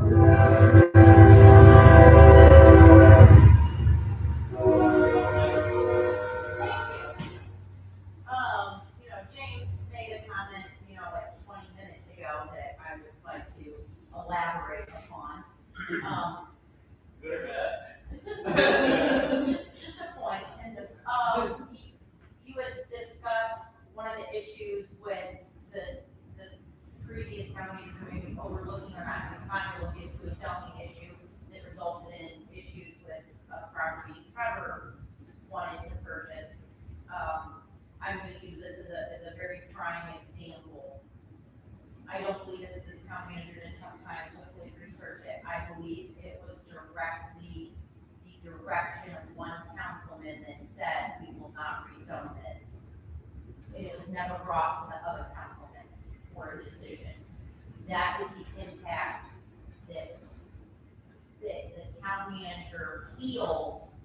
James made a comment, like 20 minutes ago that I would like to elaborate upon. good or bad? Just a point, and you had discussed one of the issues with the previous county maybe overlooking or not having time to look into a zoning issue that resulted in issues with a property Trevor wanted to purchase. I'm going to use this as a very prime example. I don't believe that the town manager didn't have time to fully research it. I believe it was directly the direction of one councilman that said, we will not rezone this. And it was never brought to the other councilman for a decision. That is the impact that the town manager feels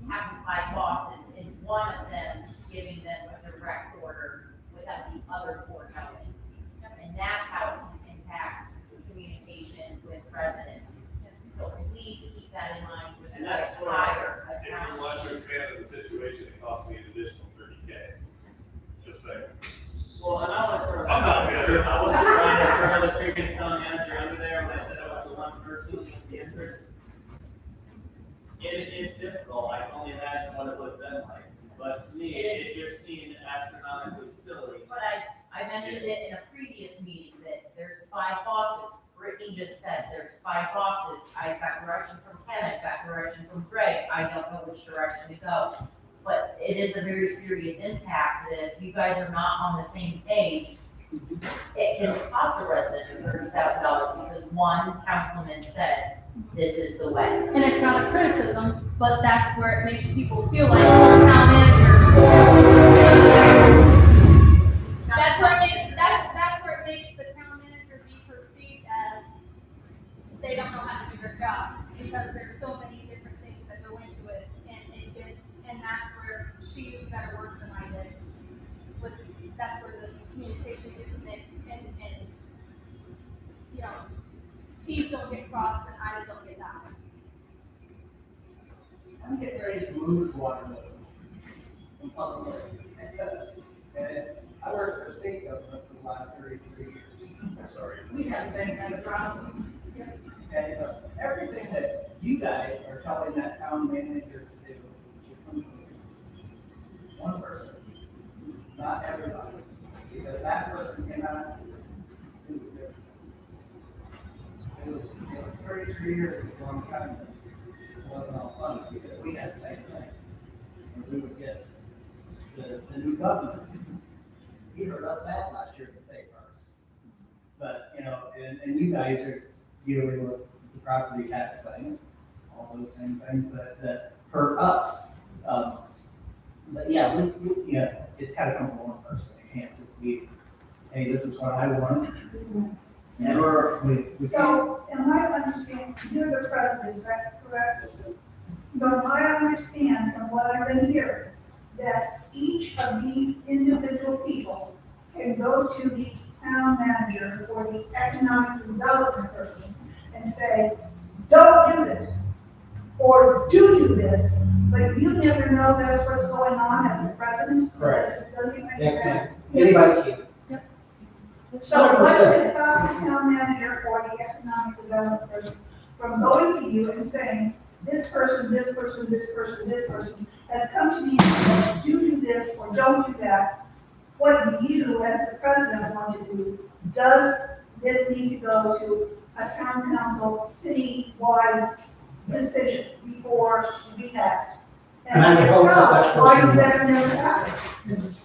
having 5 bosses and one of them giving them a direct order without the other 4 knowing. And that's how it can impact communication with residents. So please keep that in mind when you guys hire a If town you want to manager. expand the situation, it costs me an additional $30K. Just saying. Well, and I want to throw. I'm not bitter. I wasn't trying to throw the previous town manager under there when I said I was the one person with the interest. It's difficult. I can only imagine what it would have been like. But to me, it just seemed astronomically silly. But I mentioned it in a previous meeting that there's 5 bosses. Brittany just said there's 5 bosses. I got direction from Ken, I got direction from Greg. I don't know which direction to go. But it is a very serious impact that if you guys are not on the same page, it can cost a resident $30,000 because one councilman said, this is the way. And it's not a criticism, but that's where it makes people feel like the town manager. That's where it makes the town manager be perceived as they don't know how to do their job because there's so many different things that go into it, and that's where she used better words than I did. That's where the communication gets mixed and T's don't get crossed and I's don't get dotted. I'm getting ready to move to Waterloo. And I worked for state government for the last 33 years. Sorry. We had the same kind of problems. And so everything that you guys are telling that town manager to do should come from one person, not everybody. Because that person cannot do it. It was, 33 years was a long time. It wasn't all fun because we had the same thing. And we would get the new governor. He hurt us bad last year at the state parks. But, and you guys are dealing with the property tax things, all those same things that hurt us But yeah, it's gotta come from one person, it can't just be, hey, this is what I want. And So, am I understanding, you're the president, is that correct? So I understand from what I've been hearing, that each of these individual people can go to the town manager or the economic development person and say, don't do this, or do this, but you never know that's what's going on as the president. Correct. As the city Yes, manager. ma'am. Anybody can. So what does stop the town manager or the economic development person from going to you and saying, this person, this person, this person, this person has come to me and said, do this or don't do that? What do you, as the president, want to do? Does this need to go to a town council, city-wide decision before we act? And I would hope that if so, why person does that never happen?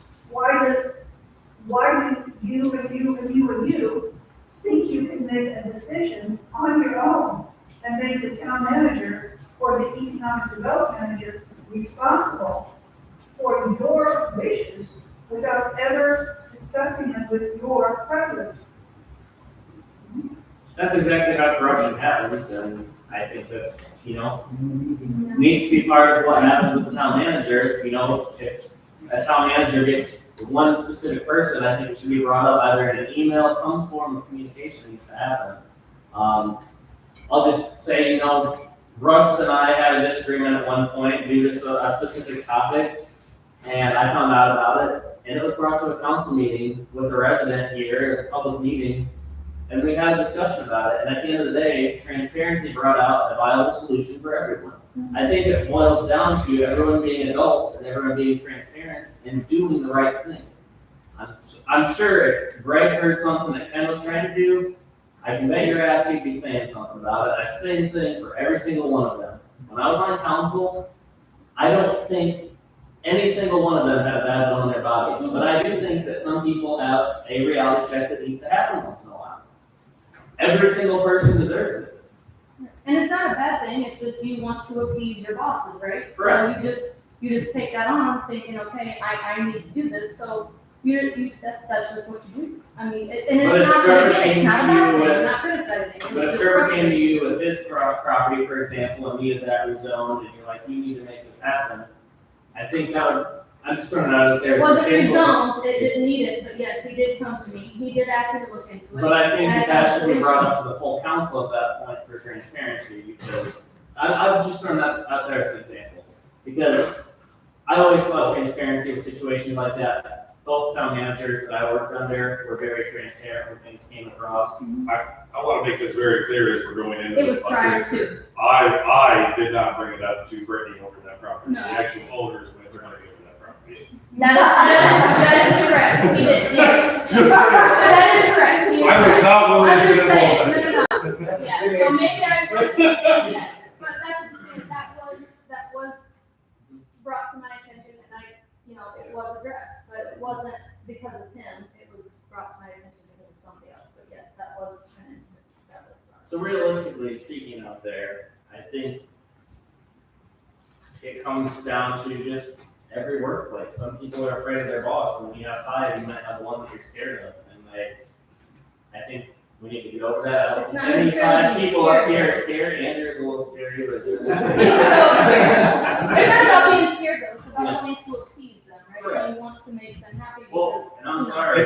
Why do you and you and you and you think you can make a decision on your own and make the town manager or the economic development manager responsible for your wishes without ever discussing it with your president? that's exactly how corruption happens, and I think that's, needs to be part of what happens with the town manager. If a town manager gets one specific person, I think it should be brought up either in an email, some form of communication needs to happen. I'll just say, Russ and I had a disagreement at one point due to a specific topic, and I found out about it, and it was brought to a council meeting with a resident here, as a public meeting, and we had a discussion about it, and at the end of the day, transparency brought out a viable solution for everyone. I think it boils down to everyone being adults and everyone being transparent and doing the right thing. I'm sure if Greg heard something that Ken was trying to do, I can bet your ass he'd be saying something about it. I say the same thing for every single one of them. When I was on council, I don't think any single one of them had a bad bone in their body. But I do think that some people have a reality check that needs to happen once in a while. Every single person deserves it. And it's not a bad thing, it's just you want to appease your bosses, right? Correct. So you just take that on thinking, okay, I need to do this, so that's just what you do. I mean, and But if it's not, Trevor again, it's came not a to you bad thing, with- I'm not criticizing it. But It's if just Trevor came frustrating. to you with his property, for example, and needed that rezoned, and you're like, you need to make this happen, I think that would, I'm just throwing it out there. It as an wasn't example. rezoned, it didn't need it, but yes, he did come to me, he did ask me to look into it. But I think And that should be I- brought up to the full council at that point for transparency, because I'm just throwing that out there as an example. Because I always saw transparency in situations like that. Both town managers that I worked under were very transparent when things came across. I want to make this very clear as we're going into It was this prior budget. to, I did not bring it up to Brittany over that property. No. The actual owners went to Brittany over that property. that is correct, he did, yes. Just saying. That is correct, he is I was correct. not willing I'm to just get saying, involved. no, yeah, so maybe yes, but that was brought to my attention, and it was addressed, but it wasn't because of him, it was brought to my attention because of somebody else, but yes, that was an instance, that was brought. So realistically speaking out there, I think it comes down to just every workplace. Some people are afraid of their boss, and when you have five, you might have one that you're scared of, and I think we need to get over that. I don't It's think not any necessarily five being people up scared. here are scary. Andrew's a little scary, but. He's so scared. It's not about being scared though, it's about wanting to appease them, right? Correct. You want to make them happy Well, because. And I'm you know, sorry.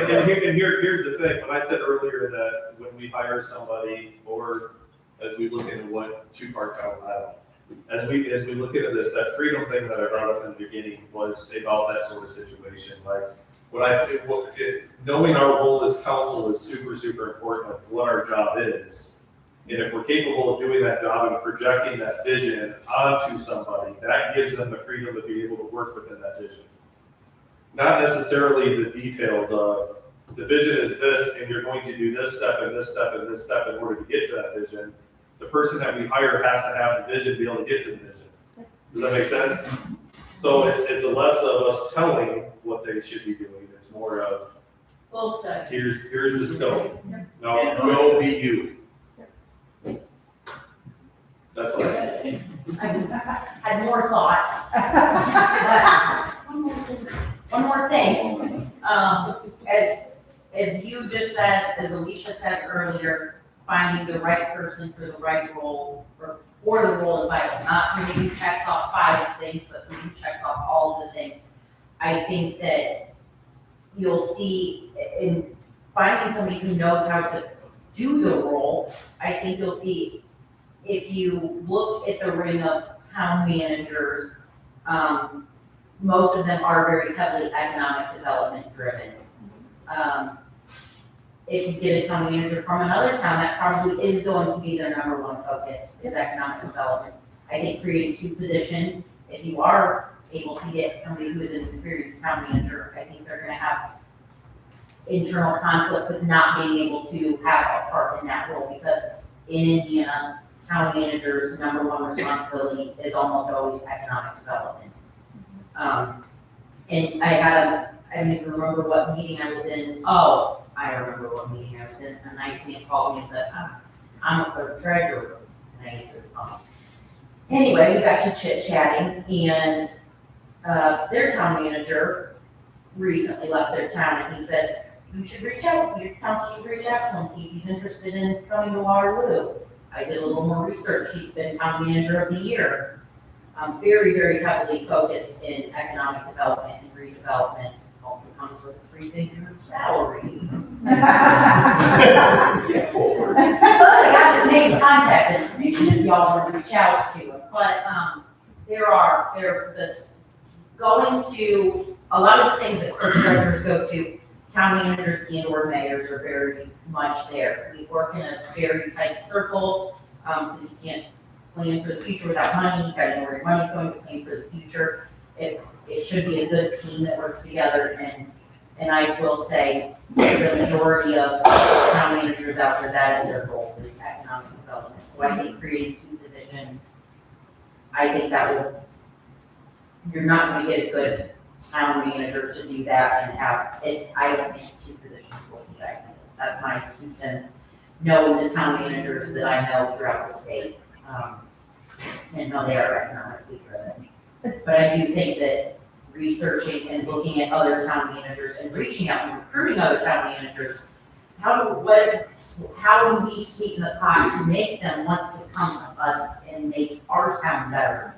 Here's the thing, when I said earlier that when we hire somebody, or as we look into what two-part town, as we look into this, that freedom thing that I brought up in the beginning was about that sort of situation, like, knowing our role as council is super, super important of what our job is. And if we're capable of doing that job and projecting that vision onto somebody, that gives them the freedom to be able to work within that vision. Not necessarily the details of, the vision is this, and you're going to do this step and this step and this step in order to get to that vision. The person that we hire has to have the vision to be able to get to the vision. Does that make sense? So it's less of us telling what they should be doing, it's more of, Both sides. here's the scope. Now, go be you. That's what I said. I just had more thoughts. One more thing, as you just said, as Alicia said earlier, finding the right person for the right role, or for the role is vital, not somebody who checks off 5 things, but somebody who checks off all of the things. I think that you'll see in finding somebody who knows how to do the role, I think you'll see if you look at the ring of town managers, most of them are very heavily economic development driven. If you get a town manager from another town, that probably is going to be their number 1 focus, is economic development. I think creating 2 positions, if you are able to get somebody who is an experienced town manager, I think they're gonna have internal conflict with not being able to have a part in that role, because in Indiana, town managers' number 1 responsibility is almost always economic development. And I don't even remember what meeting I was in. Oh, I remember what meeting I was in. A nice man called me and said, I'm a clerk treasurer. And I answered the phone. Anyway, we got to chit-chatting, and their town manager recently left their town, and he said, you should reach out, your council should reach out to him, see if he's interested in coming to Waterloo. I did a little more research. He's been town manager of the year. Very, very heavily focused in economic development and redevelopment. Also comes with a 3-figure salary. But I got his name, contact information if y'all want to reach out to him. But going to a lot of the things that clerk treasurers go to, town managers and or mayors are very much there. We work in a very tight circle, because you can't plan for the future without money. You gotta know where your money's going to plan for the future. It should be a good team that works together, and I will say the majority of town managers out there, that is their goal, is economic development. So I think creating 2 positions, I think you're not gonna get a good town manager to do that and I don't think 2 positions will be ideal. That's my 2 cents, knowing the town managers that I know throughout the state, and how they are economically driven. But I do think that researching and looking at other town managers and reaching out and recruiting other town managers, how do we sweeten the pot to make them want to come to us and make our town better?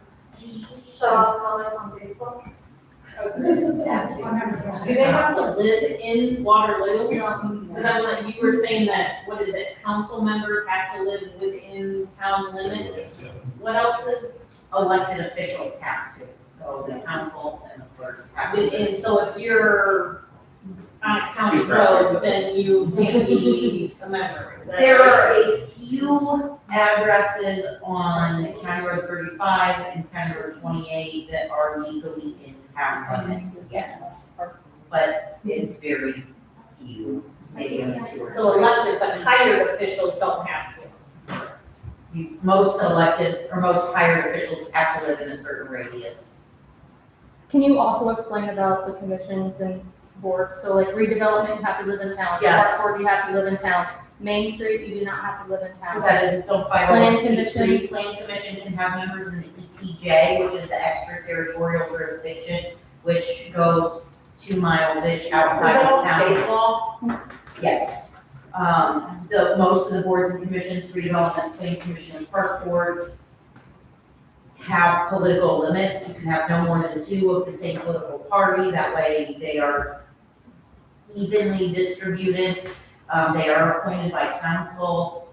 Shut off comments on Facebook. Do they have to live in Waterloo? Because I know you were saying that, what is it, council members have to live within town limits? What else is Elected officials have to, so the council and the clerk have to. within, so if you're on a county road, then you can't be a member? Is that There right? are a few addresses on County Road 35 and County Road 28 that are legally in town limits, yes. But it's very few, it's maybe only 2 or 3. So elected, but hired officials don't have to. Most elected, or most hired officials have to live in a certain radius. Can you also explain about the commissions and boards? So like redevelopment, you have to live in town. Yes. Park board, you have to live in town. Main Street, you do not have to live in town. Because that is its own Plan 501c3. commission. Plan commission can have members in the ETJ, which is the extraterritorial jurisdiction, which goes 2 miles-ish outside of town. Is that all state law? Yes. Most of the boards and commissions, redevelopment, planning commission, and park board have political limits. You can have no more than 2 of the same political party. That way they are evenly distributed. They are appointed by council.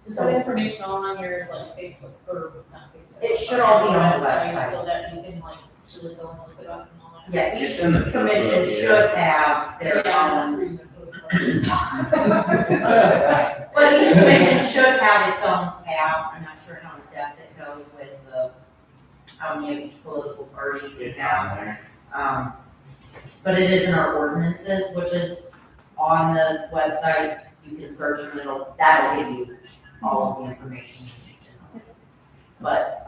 Is that information all on your like Facebook or not Facebook? It should all be on the website. So that you can like actually go and look it up and all that. Yeah, each It's in the commission should have their own. But each commission should have its own tab. I'm not sure how in depth it goes with how many of each political party is out there. But it is in our ordinances, which is on the website. You can search and that'll give you all of the information you need to know. But,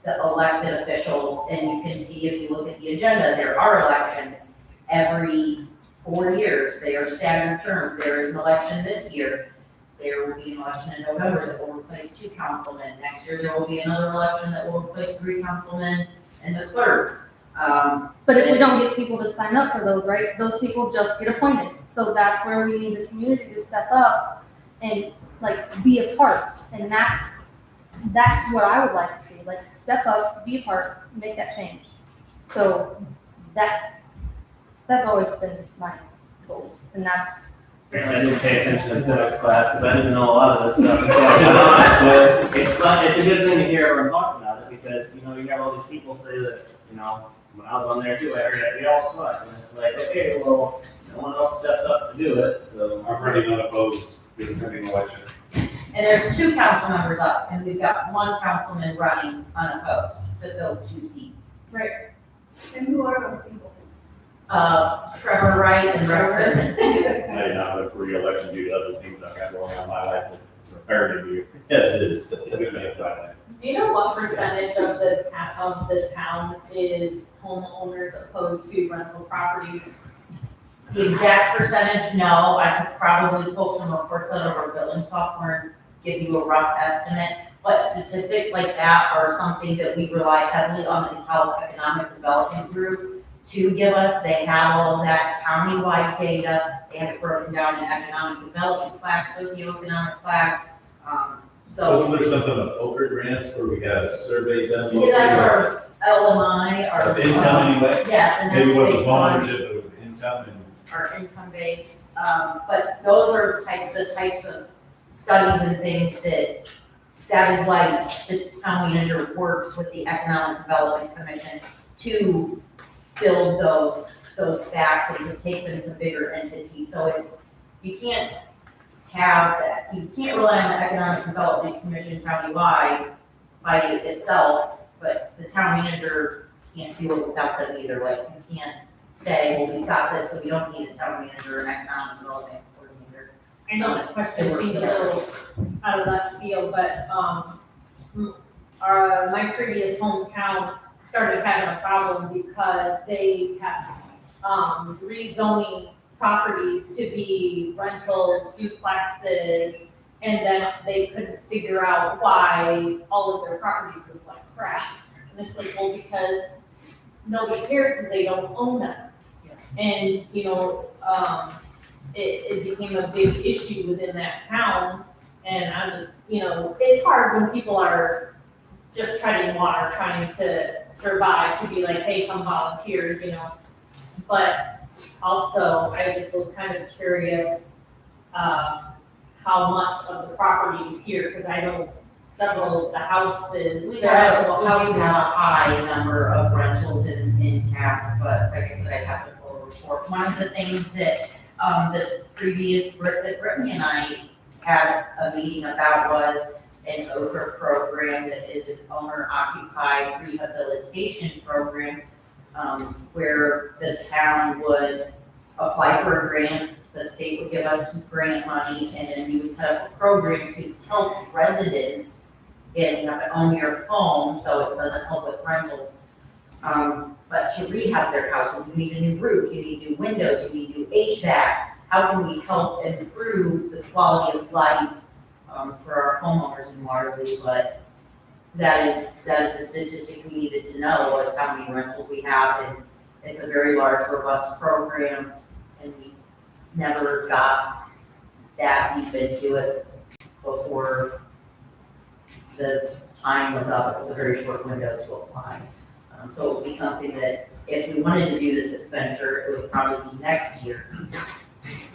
the elected officials, and you can see if you look at the agenda, there are elections every 4 years. They are staggered terms. There is an election this year. there will be an election in November that will replace 2 councilmen. Next year, there will be another election that will replace 3 councilmen and the clerk. But if we don't get people to sign up for those, right, those people just get appointed. So that's where we need the community to step up and like be a part. And that's what I would like to see, like step up, be a part, make that change. So that's always been my goal, and that's. Apparently I didn't pay attention in civics class because I didn't know a lot of this stuff. But it's fun, it's a good thing to hear everyone talk about it because, you know, you have all these people say that, you know, when I was on there too, I heard that we all suck. And it's like, okay, well, no one else stepped up to do it, so. I'm already not opposed this coming election. And there's 2 council members up, and we've got 1 councilman running unopposed to fill 2 seats. And who are those people? Trevor Wright and Russ Goodman. I did not vote for re-election due to other things I've got going on in my life that prepared to do. Yes, it is. It's gonna be a Friday. Do you know what percentage of the town is homeowners opposed to rental properties? The exact percentage, no, I could probably pull some reports out of our billing software and give you a rough estimate. But statistics like that are something that we rely heavily on the DeKalb Economic Development Group to give us. They have all of that countywide data. They have it broken down in economic development class, socioeconomic class. So Wasn't there something about poker grants where we got a survey done? yeah, that's our LMI, our. Of income anyway? Yes, and Maybe it that's wasn't based on ownership, it was income and. our income base. But those are the types of studies and things that is why the town manager works with the Economic Development Commission to build those facts and to take them to bigger entities. So you can't have that, you can't rely on the Economic Development Commission countywide by itself, but the town manager can't do it without them either. Like, you can't say, well, we've got this, so we don't need a town manager or an economic development coordinator. I know that question seems a little out of left field, but, my previous hometown started having a problem because they kept, rezoning properties to be rentals, duplexes, and then they couldn't figure out why all of their properties looked like crap. And it's like, well, because nobody cares because they don't own them. And, you know, it became a big issue within that town. And I'm just, you know, it's hard when people are just treading water, trying to survive, to be like, hey, come volunteer, you know. But also, I just was kind of curious, how much of the properties here, because I know several of the houses, We their actual do houses. have a high number of rentals in town, but like I said, I have to pull a report. One of the things that, that Brittany and I had a meeting about was an OCRA program that is an owner occupied rehabilitation program, where the town would apply for a grant, the state would give us some grant money, and then we would set up a program to help residents. Again, you have to own your home, so it doesn't help with rentals. But to rehab their houses, you need a new roof, you need new windows, you need new HVAC. How can we help improve the quality of life, for our homeowners in Waterloo? But that is a statistic we needed to know, was how many rentals we have, and it's a very large, robust program, and we never got that deep into it before the time was up. It was a very short window to apply. So it would be something that if we wanted to do this adventure, it would probably be next year.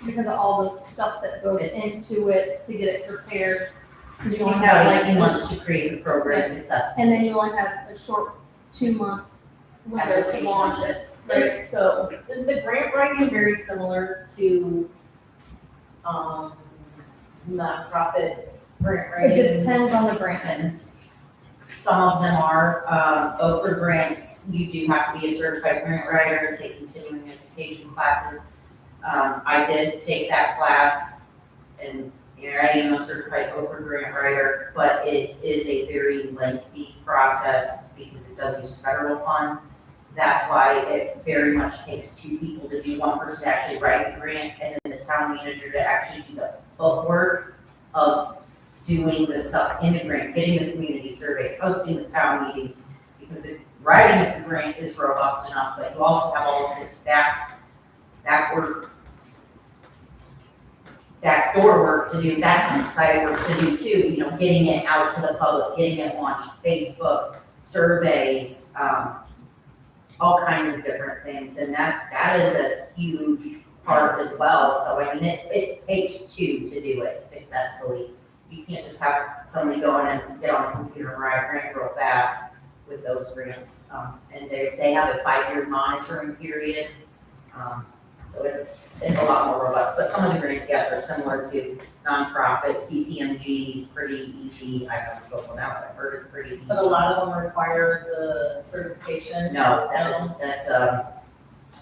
Because of all the stuff that goes into it to get it prepared. 'Cause It you only takes have about like 18 months to create the program successfully. And then you only have a short 2-month window to launch it, right? So Is the grant writing very similar to, nonprofit grant writing? it depends on the grant. And some of them are, OCRA grants, you do have to be a certified grant writer and take continuing education classes. I did take that class, and here I am a certified OCRA grant writer, but it is a very lengthy process because it does use federal funds. That's why it very much takes 2 people to do, 1 person to actually write the grant, and then the town manager to actually do the footwork of doing the stuff in the grant, getting the community surveys, hosting the town meetings, because the writing of the grant is robust enough, but you also have all of this backdoor work to do, that side work to do too, you know, getting it out to the public, getting it launched, Facebook, surveys, all kinds of different things, and that is a huge part as well, so I mean, it takes two to do it successfully. You can't just have somebody go in and get on the computer and write a grant real fast with those grants, and they have a 5-year monitoring period, so it's a lot more robust, but some of the grants, yes, are similar to nonprofits, CCMG's pretty easy, I haven't spoken one out, but I've heard it's pretty easy. But a lot of them require the certification. No, that's a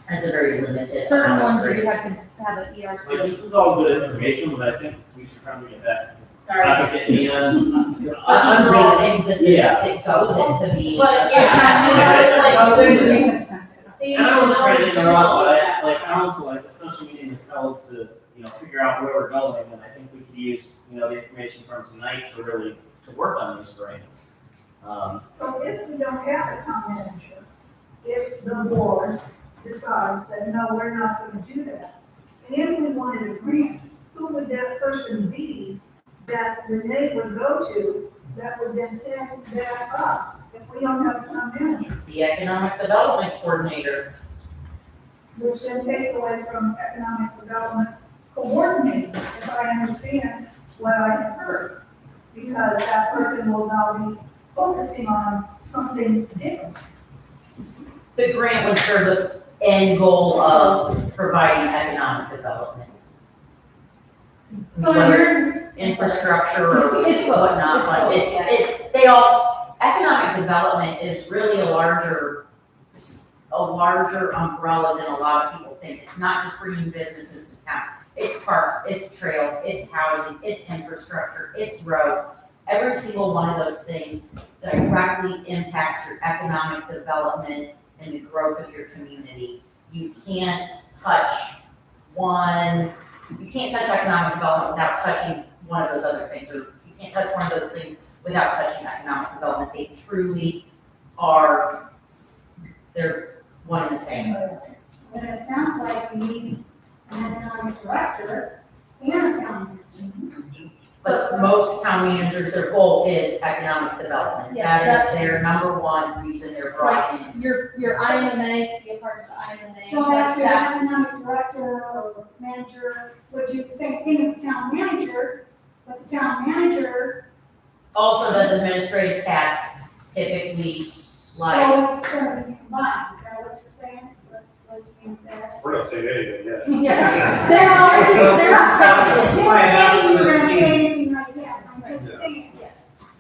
very limited. Certain amount ones of where you grants. have to have an ERC. So this is all good information, but I think we should probably get back to some Sorry. topic at hand. But these are all things that Yeah. it goes into being. But yeah, you know, it's like. And I wasn't trying to interrupt, but like council, like the special meeting is held to, you know, figure out where we're going, and I think we could use, you know, the information from tonight to really, to work on these grants. So if we don't have a town manager, if the board decides that, no, we're not gonna do that, and we wanted a grant, who would that person be that Renee would go to that would then pick that up if we don't have a town manager? The economic development coordinator. Which then takes away from economic development coordinator, if I understand what I have heard. Because that person will now be focusing on something different. The grant would serve the end goal of providing economic development. So Whether here's, it's infrastructure or It's both. whatnot, but they all, economic development is really a larger umbrella than a lot of people think. It's not just bringing businesses to town. It's parks, it's trails, it's housing, it's infrastructure, it's roads. Every single one of those things directly impacts your economic development and the growth of your community. You can't touch economic development without touching one of those other things, or you can't touch one of those things without touching economic development. They truly are, they're one and the same. And it sounds like we need an economic director and a town manager. But most town managers, their goal is economic development. Yes, That is their number one reason they're brought in. Your IMMA, to be a part of the IMMA. So after economic director or manager, would you say thing as town manager, but the town manager, Also does administrative tasks, typically like, so it's gonna be combined, is that what you're saying? What's being said? We're not saying anything yet. Yeah. There are, That's I'm why I asked not saying for you're this gonna say meeting. anything right yet, I'm just saying,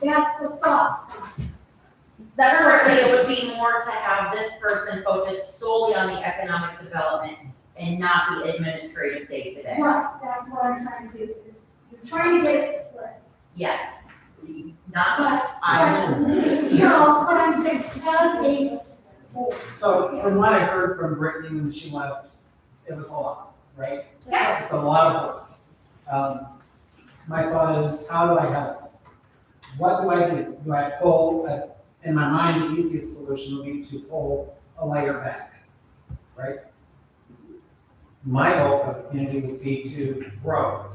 that's the thought process. that's what currently it would be more to have this person focus solely on the economic development and not the administrative day-to-day. Right, that's what I'm trying to do, is you're trying to get it split. Yes, not, But, I'm just here. no, what I'm saying, as a board. So from what I heard from Brittany when she left, it was a lot, right? Yeah. It's a lot of work. My thought is, how do I help? What do I do? Do I pull, in my mind, the easiest solution would be to pull a layer back, right? My goal for the community would be to grow.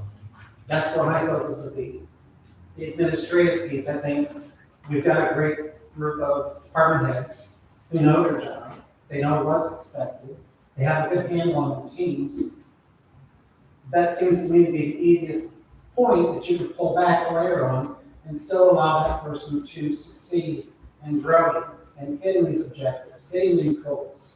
That's where my focus would be. The administrative piece, I think, we've got a great group of department heads who know their job. They know what's expected. They have a good handle on the teams. That seems to me to be the easiest point that you could pull back a layer on and still allow that person to succeed and grow and hitting these objectives, hitting these goals.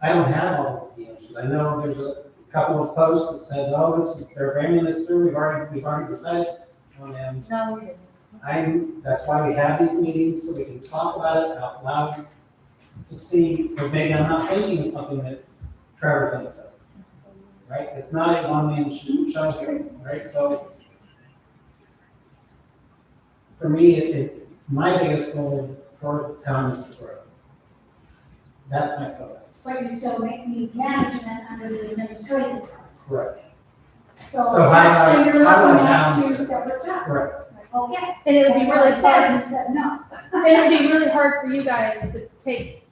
I don't have all of the answers. I know there's a couple of posts that said, oh, they're bringing this through, we've already decided. And No, we didn't. that's why we have these meetings, so we can talk about it out loud to see if maybe I'm not thinking of something that Trevor thinks of. Right? It's not a one-man show here, right? So for me, my biggest goal for the town is to grow. That's my focus. But you still need management under the administrative. Correct. So So how actually, you're do I looking at balance two it? separate jobs. Correct. Okay. And it would be That's what really I said, hard, you said no. and it would be really hard for you guys to take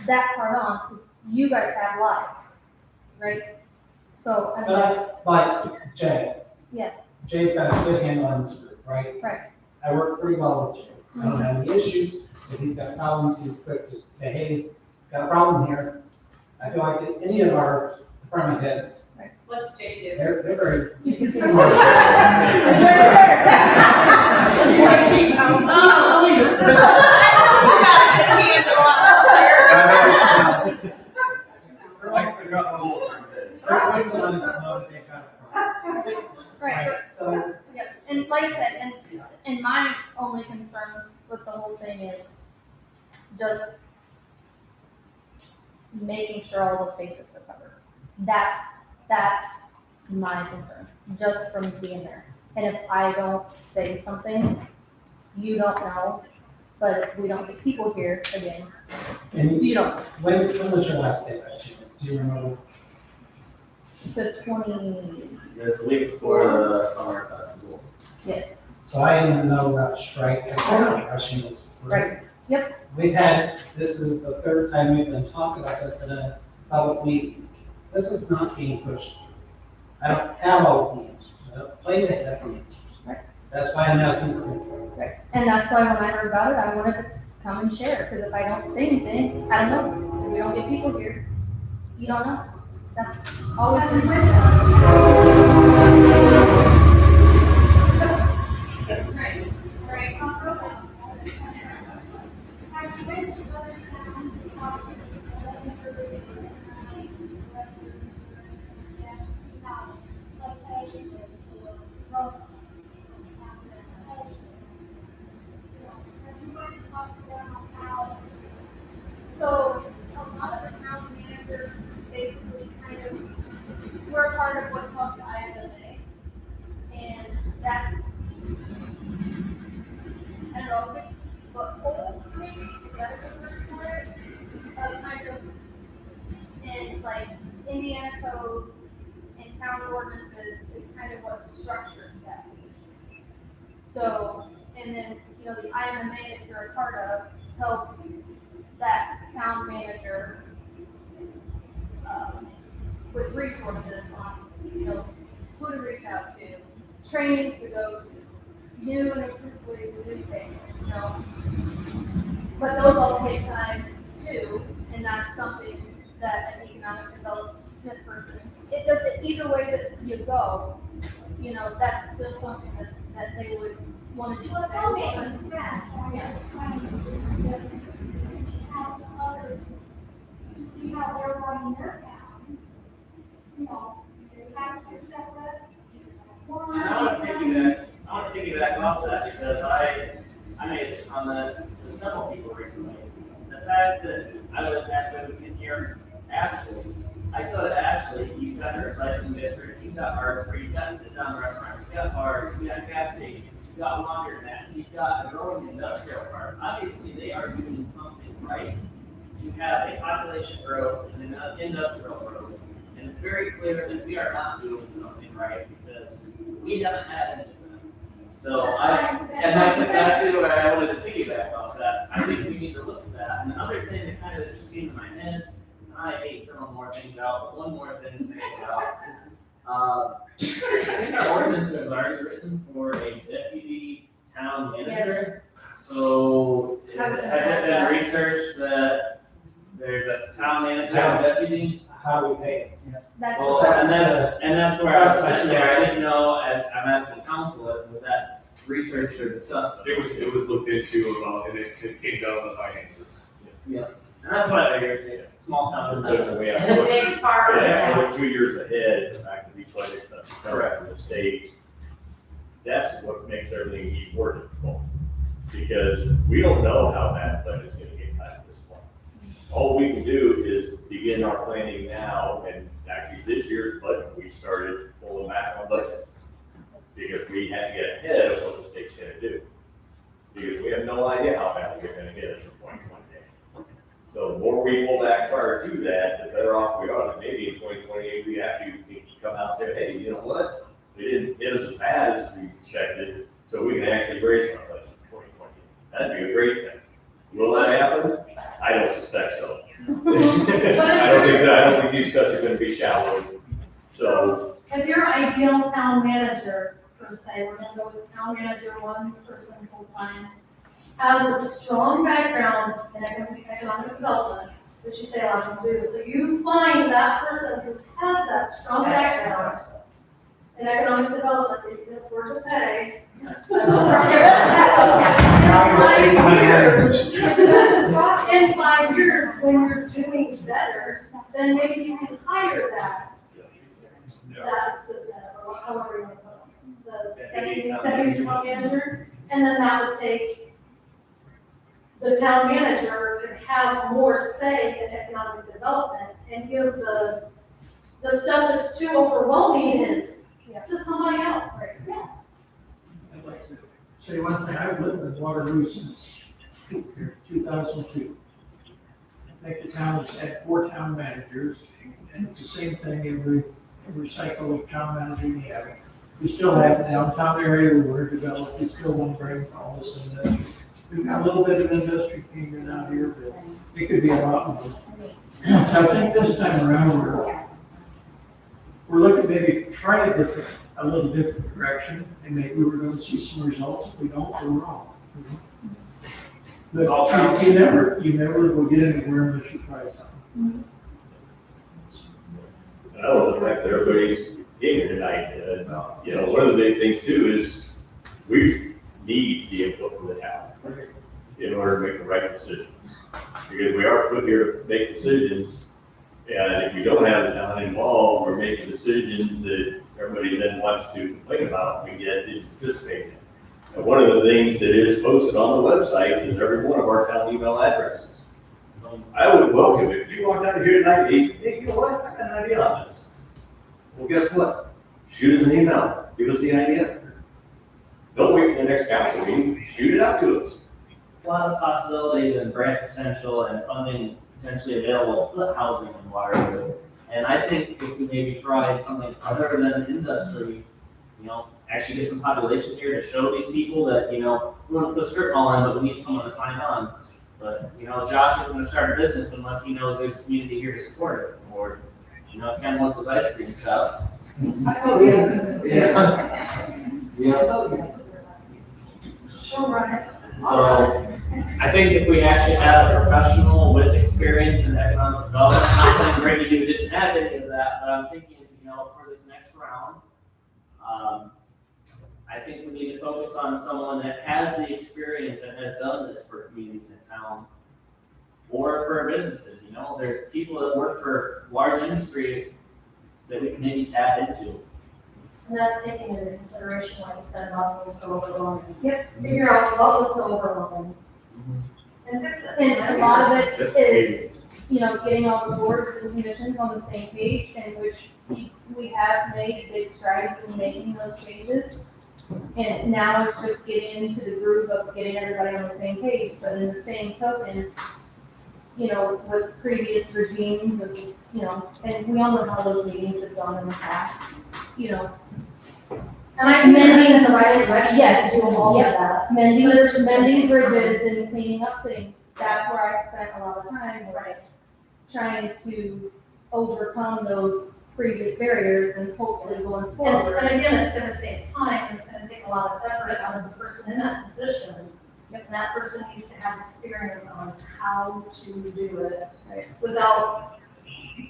that part on, because you guys have lives, right? So, I mean, But Jay. Yeah. Jay's got a good handle on this group, right? Right. I work pretty well with Jay. I don't have any issues. If he's got problems, he's quick to say, hey, got a problem here. I feel like any of our department heads, What's Jay do? they're very. They're quick to let us know that they've got a problem. right, but So, yeah, and like I said, and my only concern with the whole thing is just making sure all those bases are covered. That's my concern, just from being there. And if I don't say something, you don't know, but if we don't get people here again, and you don't. when was your last day by chance? Do you remember? The 20, It was the week before the summer festival. yes, So I am in no rush, right? I can't rush this. right, We've had, this is the third time we've been talking about this in a public meeting. This is not being pushed. I don't have all the answers. I don't claim to have the answers. Right. That's why I'm asking for input. right. And that's why when I heard about it, I wanted to come and share, because if I don't say anything, I don't know. If we don't get people here, you don't know. That's always been my job. Have you been to other towns and talked to the service and to see how, like, patient or program, have been patient? Have you guys talked to them on how? So a lot of the town managers basically kind of, we're part of what's called the IMMA. And that's, I don't know, which, but whole maybe, is that a good word for it? Kind of, in like Indiana code and town ordinances is kind of what structures that meeting. So, and then, you know, the IMMA that you're a part of helps that town manager with resources on, you know, who to reach out to, trainings to go to, new and improved ways to do things, you know. But those all take time too, and that's something that an economic development person, it does, either way that you go, you know, that's still something that they would want to do. Well, it's all making sense, I'm just trying to reach out to others to see how they're running their towns. You know, tax are separate. I want to piggyback off that because I made it on the several people recently. The fact that I live halfway within here, Ashley, I go to Ashley, you've got a recycling district, you've got archery, you've got sit-down restaurants, you've got bars, you've got gas stations, you've got laundromats, you've got a growing industrial park. Obviously, they are doing something right. You have a population growth and an industrial growth. And it's very clear that we are not doing something right because we haven't had any of them. So and that's exactly where I wanted to piggyback off that. I think we need to look at that. And the other thing that kind of just came to my head, I hate throwing more things out, but one more thing to think about. I think our ordinance is already written for a deputy town manager. So has it been researched that there's a town manager and deputy? How we pay it, you know. Well, and that's where I was sitting there, I didn't know, I'm asking council, was that researched or discussed? It was looked into, and it came down to the finances. Yeah. And that's what I figured, it's small town. There's a way And a big part of Yeah, that. we're 2 years ahead, the fact that we budget from the state. That's what makes everything important, because we don't know how that budget's gonna get cut at this point. All we can do is begin our planning now, and actually this year's budget, we started pulling back on budgets. Because we had to get ahead of what the state's gonna do. Because we have no idea how bad they're gonna get us in 2028. So the more we pull back prior to that, the better off we are. That maybe in 2028, we actually can come out and say, hey, you know what? Will that happen? I don't suspect so. I don't think these cuts are gonna be shallow. So, If your ideal town manager, per se, we're gonna go with town manager, one person full-time, has a strong background in economic development, which you say a lot of them do, so you find that person who has that strong background in economic development, that you can afford to pay. In 5 years, when you're doing better, then maybe you can hire that assistant, or however you want to put it, the deputy town manager, and then that would take, the town manager could have more say in economic development and give the stuff that's too overwhelming to somebody else. Yeah. I'd like to say one thing, I've lived in Waterloo since 2002. I think the town has had 4 town managers, and it's the same thing every cycle of town manager we have. We still have the downtown area where we're developed, we still want to bring all this in. We've got a little bit of industry came in out here, but it could be a lot more. So I think this time around, we're looking maybe try a little different direction, and maybe we're going to see some results. If we don't, we're wrong. But you never will get anywhere unless you try something. I don't look like everybody's in here tonight. You know, one of the big things too is we need the input from the town in order to make the right decisions. Because we are put here to make decisions, and if we don't have the town involved, we're making decisions that everybody then wants to complain about, we get to participate in. And one of the things that is posted on the website is every one of our town email addresses. I would welcome it. If you walk out of here tonight, hey, you know what, I got an idea on this. Well, guess what? Shoot us an email, give us the idea. Don't wait for the next council meeting, shoot it out to us. A lot of possibilities and grant potential and funding potentially available for housing in Waterloo. And I think if we maybe tried something other than industry, actually get some population here to show these people that, we want to put a strip mall in, but we need someone to sign on. But, Josh isn't gonna start a business unless he knows there's a community here to support it. Or, Ken wants his ice cream shop. Yes. Sure, right. So, I think if we actually have a professional with experience in economic development, I'm not saying Brady, you didn't have any of that, but I'm thinking, for this next round, I think we need to focus on someone that has the experience and has done this for communities and towns or for businesses, there's people that work for large industry that we can maybe tap into. And that's taking into consideration, like you said, about being so overwhelming. Yep. Figure out what was so overwhelming. And fix it. And a lot of it is, getting all the boards and commissions on the same page, in which we have made big strides in making those changes. And now it's just getting into the groove of getting everybody on the same page, but in the same token, with previous regimes and, and we all know how those meetings have gone in the past, And I think they're heading in the right direction. Yes, to do all of that. mending bridges and cleaning up things. That's where I spent a lot of time, was trying to overcome those previous barriers and hopefully going forward. And again, it's gonna take time, it's gonna take a lot of effort out of the person in that position. And that person needs to have experience on how to do it without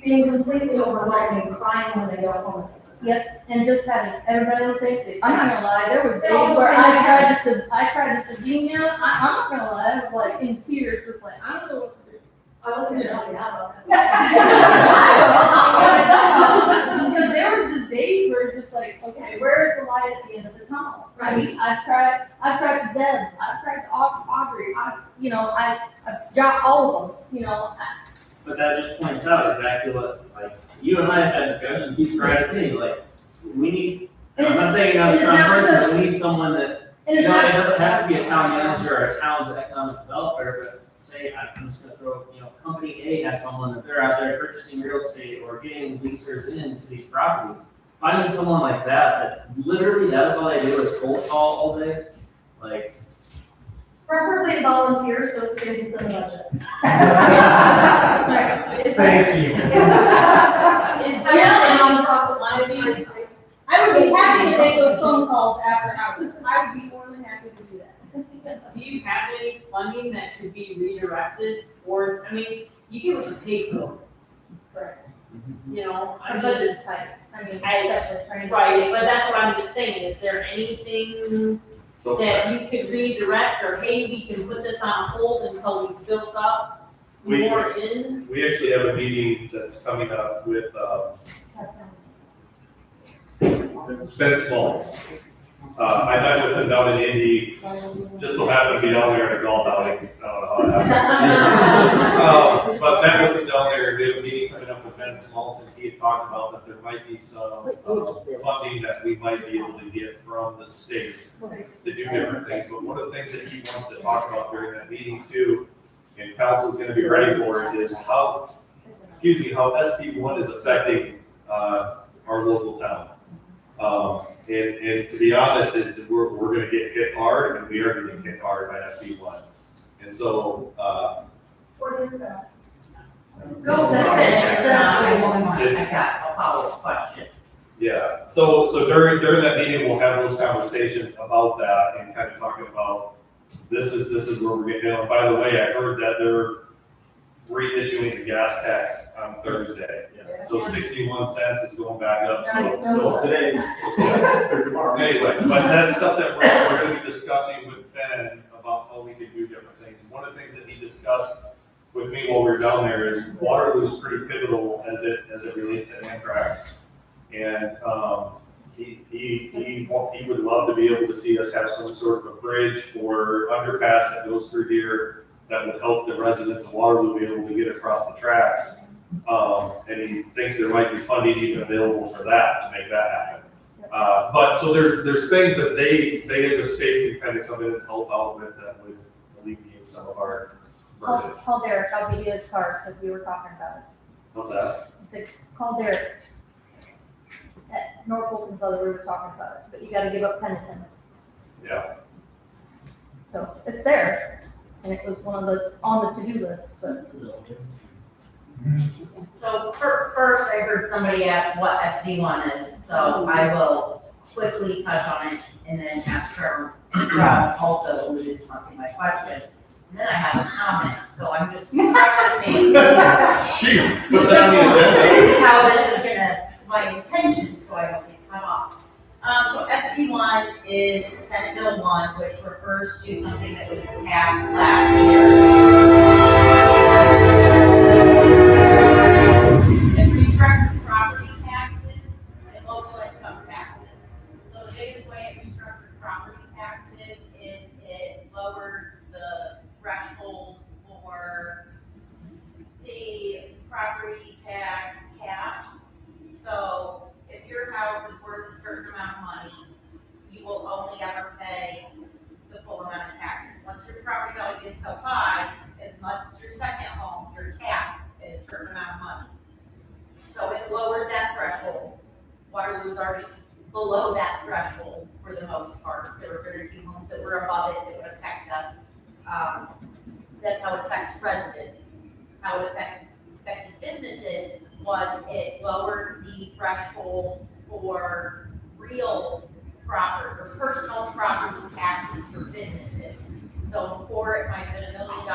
being completely overwhelmed and crying when they go home. Yep, and just having everybody on the same page. I'm not gonna lie, there was They're all days the where same I cried to Sabina. I'm not gonna lie, I was like in tears, just like, I don't know what to do. I wasn't gonna help you out about Because there was just days where it's just like, okay, where is the light at the end of the tunnel? I mean, I've cried to Deb, I've cried to Audrey, I've dropped all of them, But that just points out exactly what, you and I have had discussions, you've tried to me, we need, I'm not saying you're not a strong person, but we need someone that, it doesn't have to be a town manager or a town's economic developer, but say, I'm just gonna throw, company A has someone that they're out there purchasing real estate or getting leasers into these properties. Finding someone like that literally, that's all they do is cold call all day, Preferably a volunteer, so it stays within the budget. Is Thank you. Is there a nonprofit line? I would be happy to take those phone calls after hours. I would be more than happy to do that. Do you have any funding that could be redirected towards, I mean, you get what you pay for, Correct. you know? I Our mean, budget's tight. I mean, I- especially trying to. Right, save- but that's what I'm just saying, is there anything So that you could redirect, or hey, we can put this on hold until we've built up We- more in? we actually have a meeting that's coming up with, Ben Smalls. I met with him down in Indy, just so happened to be down there at a golf outing, I don't know how that happened. But met with him down there, we have a meeting coming up with Ben Smalls, and he had talked about that there might be some funding that we might be able to get from the state to do different things, but one of the things that he wants to talk about during that meeting too, and council's gonna be ready for it, is how SB1 is affecting, our local town. And to be honest, we're gonna get hit hard, and we are getting hit hard by SB1. And so, What is that? Go finish. It's- I got a follow-up question. yeah, so during that meeting, we'll have those conversations about that and kind of talking about, this is where we're getting down. By the way, I heard that they're reissuing the gas tax on Thursday. So 61 cents is going back up, so today, or tomorrow. anyway, but that's stuff that we're gonna be discussing with Ben about how we can do different things. One of the things that he discussed with me while we were down there is Waterloo's pretty pivotal as it relates to Amtrak. And, he would love to be able to see us have some sort of a bridge or underpass that goes through here that would help the residents of Waterloo be able to get across the tracks. And he thinks there might be funding even available for that, to make that happen. But so there's things that they as a state can kind of come in and help out with that would alleviate some of our burden. Call Derek, I'll give you his card, because we were talking about it. What's that? I said, call Derek. At Norfolk and Southern, we were talking about it, but you gotta give up Pennington. Yeah. So it's there, and it was one of the, on the to-do list, but So first, I heard somebody ask what SD1 is, so I will quickly touch on it and then ask her, Russ also alluded to something, my question. And then I have a comment, so I'm just practicing. Jeez, put that on the agenda. This is how this is gonna, my intention, so I don't get cut off. So SB1 is Senate Bill 1, which refers to something that was passed last year. It restructured property taxes and local income taxes. So the biggest way it restructured property taxes is it lowered the threshold for the property tax caps. So if your house is worth a certain amount of money, you will only ever pay the full amount of taxes. Once your property value gets so high, unless it's your second home, you're capped at a certain amount of money. So it lowered that threshold. Waterloo's already below that threshold for the most part. There were very few homes that were above it that would affect us. That's how it affects residents. How it affected businesses was it lowered the threshold for real property or personal property taxes for businesses. So before it might have been $1 million,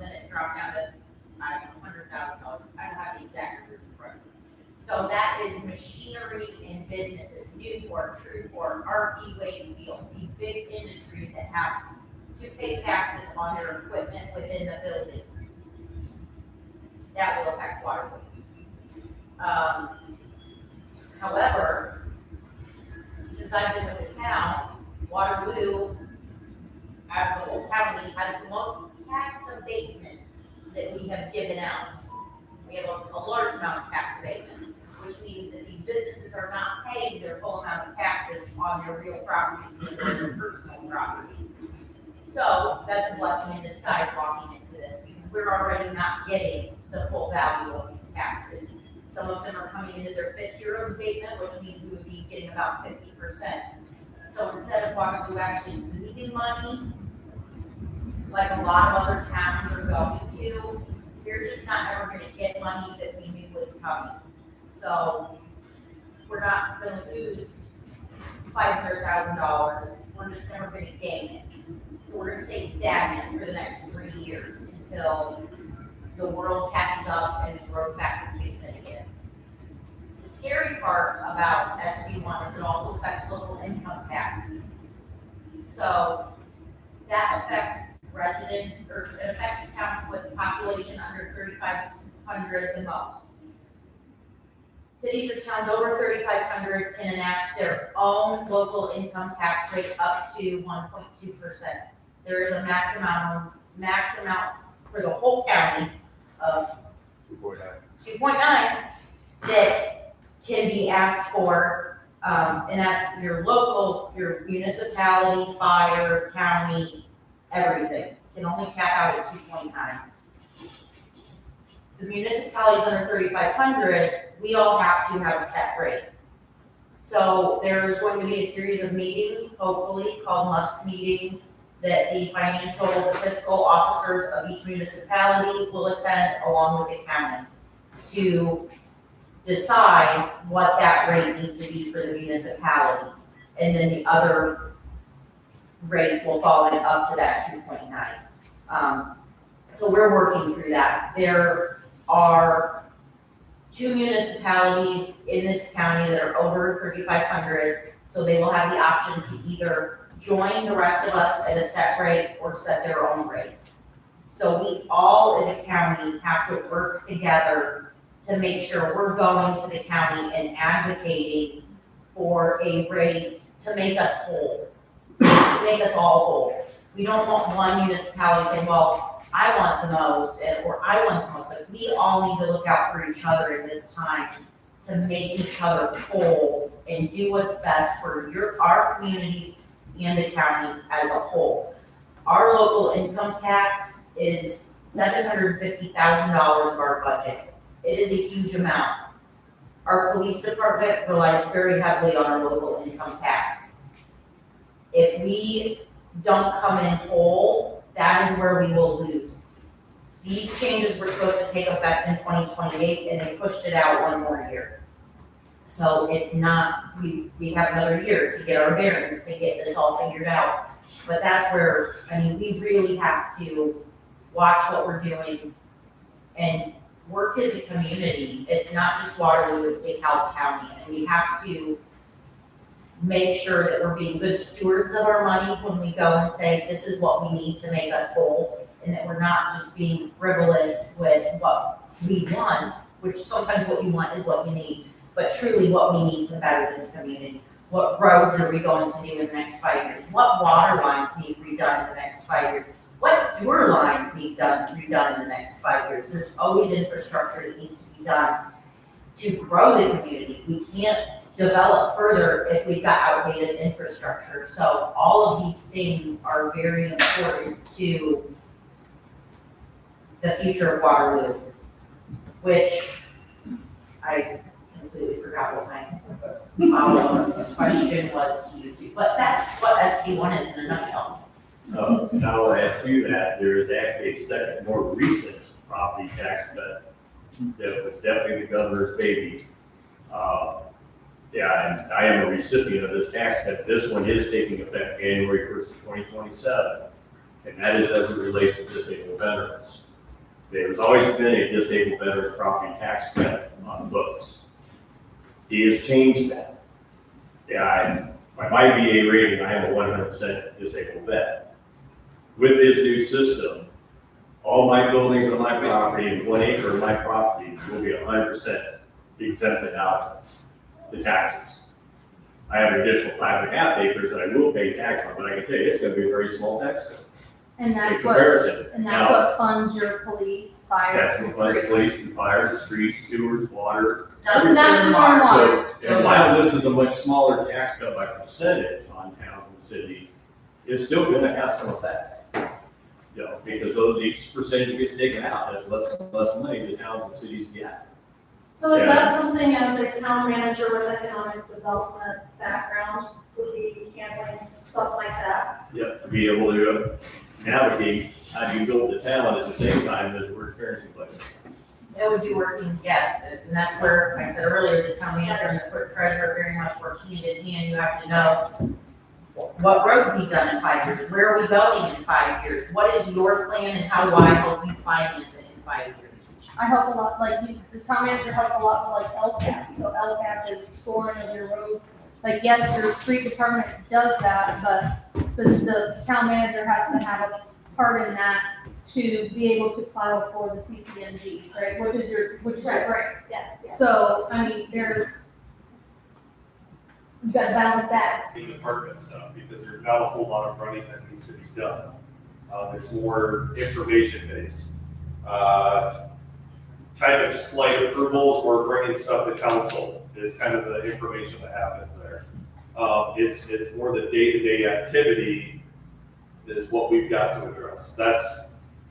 then it dropped down to, I don't know, $100,000. I don't have the exact numbers in front of me. So that is machinery in businesses, Newport, Shreveport, RP Wakefield, these big industries that have to pay taxes on their equipment within the buildings. That will affect Waterloo. However, since I've been with the town, Waterloo, out of the whole county, has the most tax abatements that we have given out. We have a large amount of tax abatements, which means that these businesses are not paying their full amount of taxes on their real property, their personal property. So that's a blessing in disguise walking into this, because we're already not getting the full value of these taxes. Some of them are coming into their 5th year of abatement, which means we would be getting about 50%. So instead of Waterloo actually losing money, like a lot of other towns are going to, you're just not ever gonna get money that we knew was coming. So we're not gonna lose $500,000, we're just never gonna gain it. So we're gonna stay stagnant for the next 3 years until the world catches up and the growth factor kicks in again. The scary part about SB1 is it also affects local income tax. So that affects it affects towns with population under 3,500 the most. Cities or towns over 3,500 can enact their own local income tax rate up to 1.2%. There is a max amount for the whole county of 2.9 that can be asked for, and that's your local, your municipality, fire, county, everything, can only cap out at 2.9. The municipalities under 3,500, we all have to have a set rate. So there's going to be a series of meetings, hopefully called must meetings, that the financial, the fiscal officers of each municipality will attend along with the county to decide what that rate needs to be for the municipalities. And then the other rates will fall in up to that 2.9. So we're working through that. There are 2 municipalities in this county that are over 3,500, so they will have the option to either join the rest of us at a set rate or set their own rate. So we all as a county have to work together to make sure we're going to the county and advocating for a rate to make us whole, to make us all whole. We don't want one municipality saying, well, I want the most, or I want the most. Like, we all need to look out for each other in this time to make each other whole and do what's best for our communities and the county as a whole. Our local income tax is $750,000 of our budget. It is a huge amount. Our police department relies very heavily on our local income tax. If we don't come in whole, that is where we will lose. These changes were supposed to take effect in 2028 and they pushed it out 1 more year. So it's not, we have another year to get our bearings, to get this all figured out. But that's where, we really have to watch what we're doing and work as a community. It's not just Waterloo, it's DeKalb County. And we have to make sure that we're being good stewards of our money when we go and say, this is what we need to make us whole. And that we're not just being frivolous with what we want, which sometimes what you want is what you need. But truly what we need to better this community. What roads are we going to do in the next 5 years? What water lines need redone in the next 5 years? What sewer lines need redone in the next 5 years? There's always infrastructure that needs to be done to grow the community. We can't develop further if we've got outdated infrastructure. So all of these things are very important to the future of Waterloo, which I completely forgot what my follow-up question was to you two, but that's what SB1 is in a nutshell. Now I'll ask you that, there is actually a second, more recent property tax cut that was definitely the governor's baby. And I am a recipient of this tax cut. This one is taking effect January 1st of 2027, and that is as it relates to disabled veterans. There's always been a disabled veterans property tax cut on the books. He has changed that. By my VA rating, I am a 100% disabled vet. With his new system, all my buildings on my property and 1 acre of my property will be 100% exempted out the taxes. I have an additional 5.5 acres that I will pay tax on, but I can tell you, it's gonna be a very small tax cut. And In that's comparison. what, and that's what funds your police, fire, That's and what funds street. police and fire, the streets, sewers, water. That's not more water. So, and while this is a much smaller tax cut by percentage on towns and cities, it's still gonna have some effect. Because each percentage gets taken out, that's less and less money the towns and cities get. So is Yeah. that something as a town manager with economic development background would be handling stuff like that? To be able to navigate how do you build the talent at the same time that we're experiencing like? It would be working, yes, and that's where, like I said earlier, the town manager and the clerk treasurer very much work hand in hand. You have to know what roads he's done in 5 years, where are we going in 5 years? What is your plan and how do I help you finance it in 5 years? I help a lot, like, the town manager helps a lot with like LCAP, so LCAP is scoring of your roads. Like, yes, your street department does that, but the town manager has to have a part in that to be able to file for the CCMG, right, which is your grant. Yeah. So, I mean, you gotta balance that. The department stuff, because there's not a whole lot of running that needs to be done. It's more information based. Kind of slight approvals or bringing stuff to council is kind of the information that happens there. It's more the day-to-day activity is what we've got to address. That's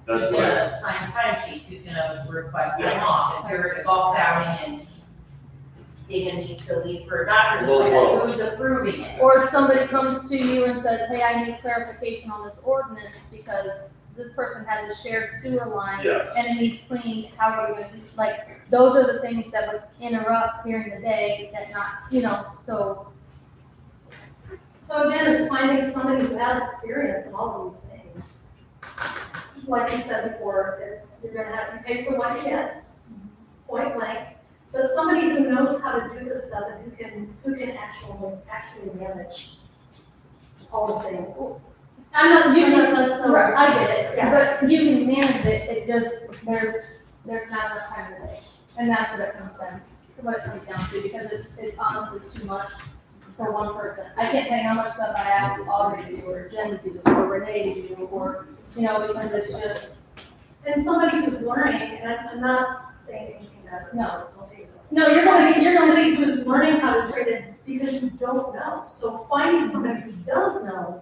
Who's what I, gonna sign time sheets, who's gonna request time Yes. off, if you're golf outing and Dana needs to leave for a doctor's Whoa, whoa. appointment, who's approving it? Or if somebody comes to you and says, hey, I need clarification on this ordinance because this person has a shared sewer line yes. and it needs cleaned, how are we gonna do, like, those are the things that would interrupt during the day that not, so. So again, it's finding somebody who has experience in all of these things. Like you said before, you're gonna have to pay for what you get, point blank. But somebody who knows how to do this stuff and who can actually manage all the things. I'm not, let's not. Right, I get it, Yeah. but you can manage it, it just, there's not enough time in the day. And that's what it comes down to, because it's honestly too much for one person. I can't tell you how much stuff I ask Audrey to do, or Jen to do, or Renee to do, or, because it's just, And somebody who's learning, and I'm not saying that you can never. No. I'll take it. no, you're gonna, Somebody who's learning how to trade it because you don't know. So finding somebody who does know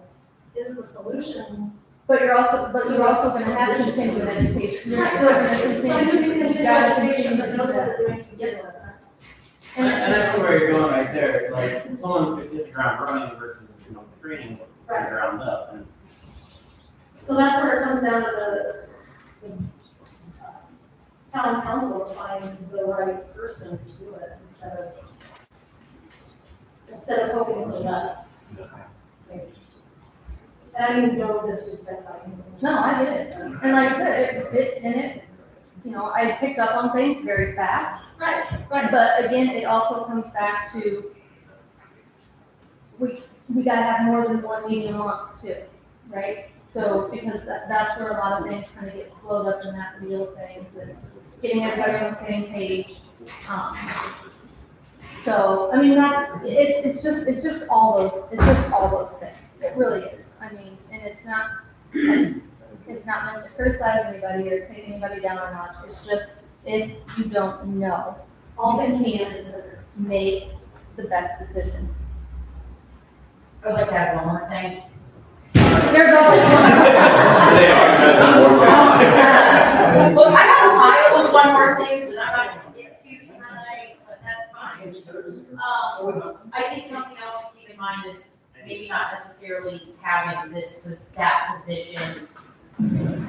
is the solution. but you're also gonna have continuing education, you're still gonna Somebody continue, who can you do gotta education continue but to do knows what that. they're doing to begin with. And that's where you're going right there, like, someone could hit the ground running versus, training the Right. ground up, and So that's where it comes down to the town council to find the right person to do it instead of hoping for less. And I mean, no disrespect by anyone. No, I get it, and like I said, I picked up on things very fast. Right, right. But again, it also comes back to, we gotta have more than one meeting a month too, right? So, because that's where a lot of things kind of get slowed up in that wheel of things and getting everybody on the same page. So, I mean, it's just all those things. It really is. I mean, and it's not meant to criticize anybody or take anybody down a notch. It's just, if you don't know, All you things can't make the best decision. I'd like to add one more thing. There's always They always have one more thing. Well, I have a pile of one more thing that I'm not gonna get to tonight, but that's fine. I think something else to keep in mind is maybe not necessarily having that position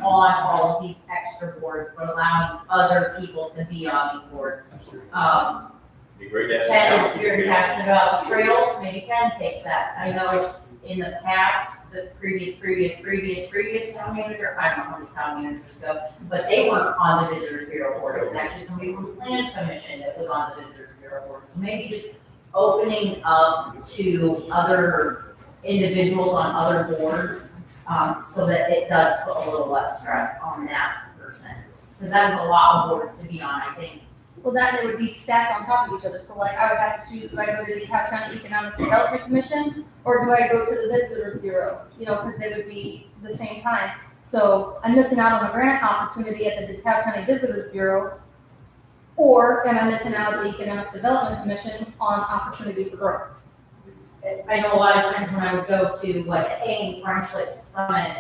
on all of these extra boards, but allowing other people to be on these boards. Be great to have some Ken is council very people. passionate about trails, maybe Ken takes that. I know in the past, the previous town manager, I don't know how many town managers ago, but they weren't on the Visitors Bureau board. It was actually somebody from the Plan Commission that was on the Visitors Bureau board. So maybe just opening up to other individuals on other boards, so that it does put a little less stress on that person. Because that is a lot of boards to be on, I think. Well, that it would be stacked on top of each other. So like I would have to choose, do I go to the DeKalb County Economic Development Commission or do I go to the Visitors Bureau? Because they would be the same time. So I'm missing out on a grant opportunity at the DeKalb County Visitors Bureau, or am I missing out on the Economic Development Commission on opportunity for growth? I know a lot of times when I would go to like the AIM French Lake Summit,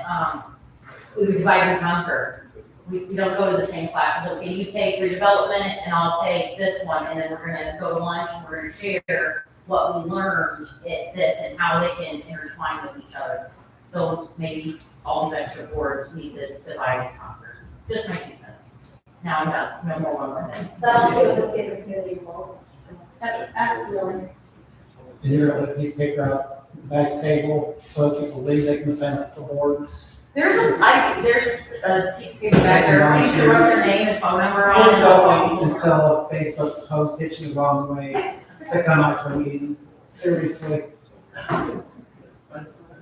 we would divide and conquer. We don't go to the same classes. Okay, you take redevelopment and I'll take this one, and then we're gonna go to lunch and we're gonna share what we learned at this and how they can intertwine with each other. So maybe all these extra boards need to divide and conquer. Just my 2 cents. Now I'm done, no more one-liners. That also is okay with community involvement too. Absolutely. And you're gonna put a piece of paper out the back table, so if people leave, they can sign up for boards. There's a piece of paper back there, you should write their name and phone number on it. Please don't wait until a Facebook post hits you the wrong way to come out to a meeting, seriously.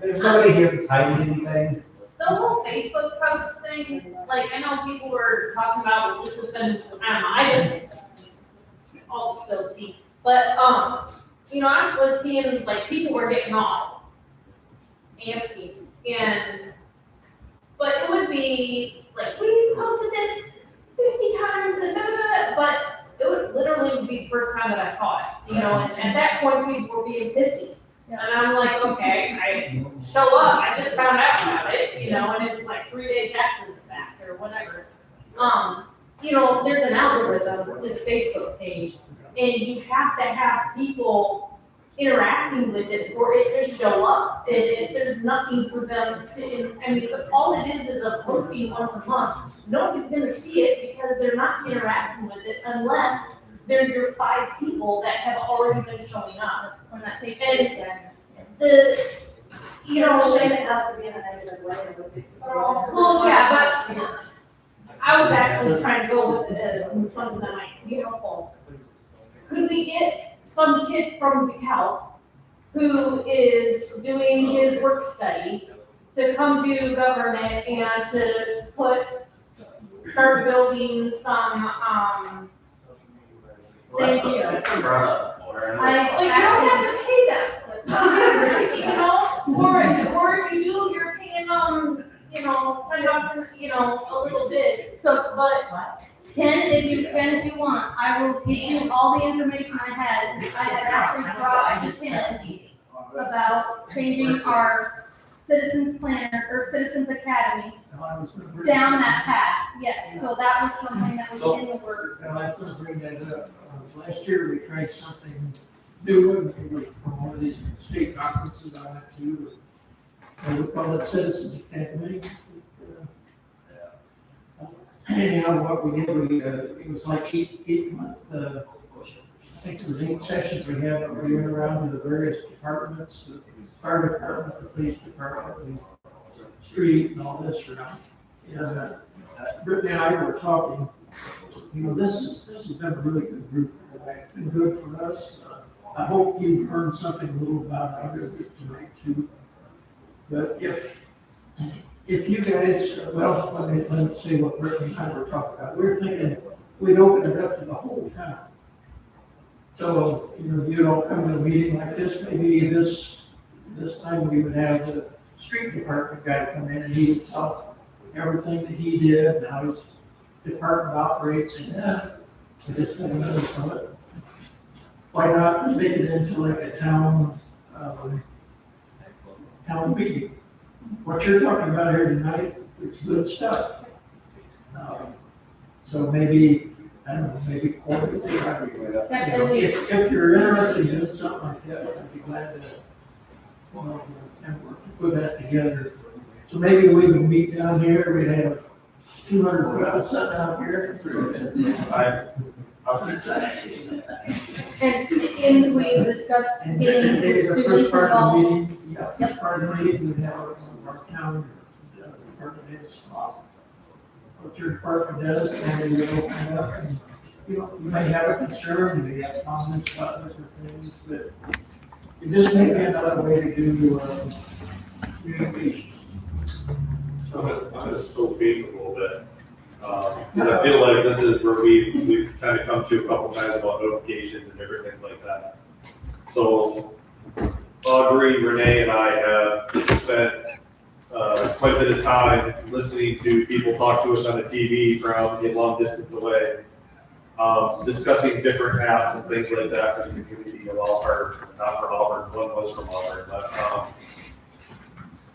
There's nobody here that's hiding anything. The whole Facebook post thing, like, I know people were talking about, well, this has been, I don't know, I just, all spilled tea. But, you know, I was seeing, like, people were getting all antsy, but it would be, like, we posted this 50 times, and blah, blah, blah, but it would literally be the first time that I saw it, you know, and at that point, people were being pissy. And I'm like, okay, I show up, I just found out about it, you know, and it was like 3 days after the fact or whatever. You know, there's an algorithm to the Facebook page, and you have to have people interacting with it for it to show up. If there's nothing for them to, I mean, if all it is a posting once a month, nobody's gonna see it because they're not interacting with it unless they're your 5 people that have already been showing up. When that page And is done. you know, Shame it has to be in a negative way, it would be. well, yeah, but I was actually trying to go with something that might be helpful. Could we get some kid from DeKalb who is doing his work study to come do government and to start building some, thank you. That's been brought up before. Like, you don't have to pay them, you know, or if you do, you're paying them, you know, $10, you know, a little bit. So, But Ken, if you want, I will give you all the information I had. I had actually brought to Ken about changing our Citizens Planner or Citizens Academy down that path. Yes, so that was something that was in the works. And I was gonna bring that up. Last year, we tried something new, and it was from one of these state conferences I went to. And we call it Citizens Academy. Anyhow, what we did, it was like eight month, I think it was 8 sessions we had, where we went around to the various departments, the fire department, the police department, the street and all this around. And Brittany and I were talking, you know, this has been a really good group. It's been good for us. I hope you've learned something a little about out of it tonight too. But if you guys, well, let me see what Brittany and I were talking about. We were thinking we'd open it up to the whole town. So, you know, you don't come to a meeting like this, maybe this time we would have the street department guy come in and he would tell everything that he did and how his department operates and that. We just got another from it. Why not make it into like a town meeting? What you're talking about here tonight, it's good stuff. So maybe, I don't know, maybe quarterly, if you're interested in doing something like that, I'd be glad to, and work to put that together. So maybe we would meet down here, we'd have 200 people sitting out here. And we discussed getting Maybe the students first part of the involved. meeting, first part of the meeting, we'd have our town department heads talk. What your department does, and then you open it up, and, you know, you may have a concern, you may have comments about different things, but it just may be another way to do, communication. I'm gonna spill beans a little bit. Because I feel like this is where we've kind of come to a couple times about notifications and different things like that. So Audrey, Renee, and I have spent quite a bit of time listening to people talk to us on the TV from a long distance away, discussing different apps and things like that for the community of Auburn, not for Auburn, one was from Auburn, but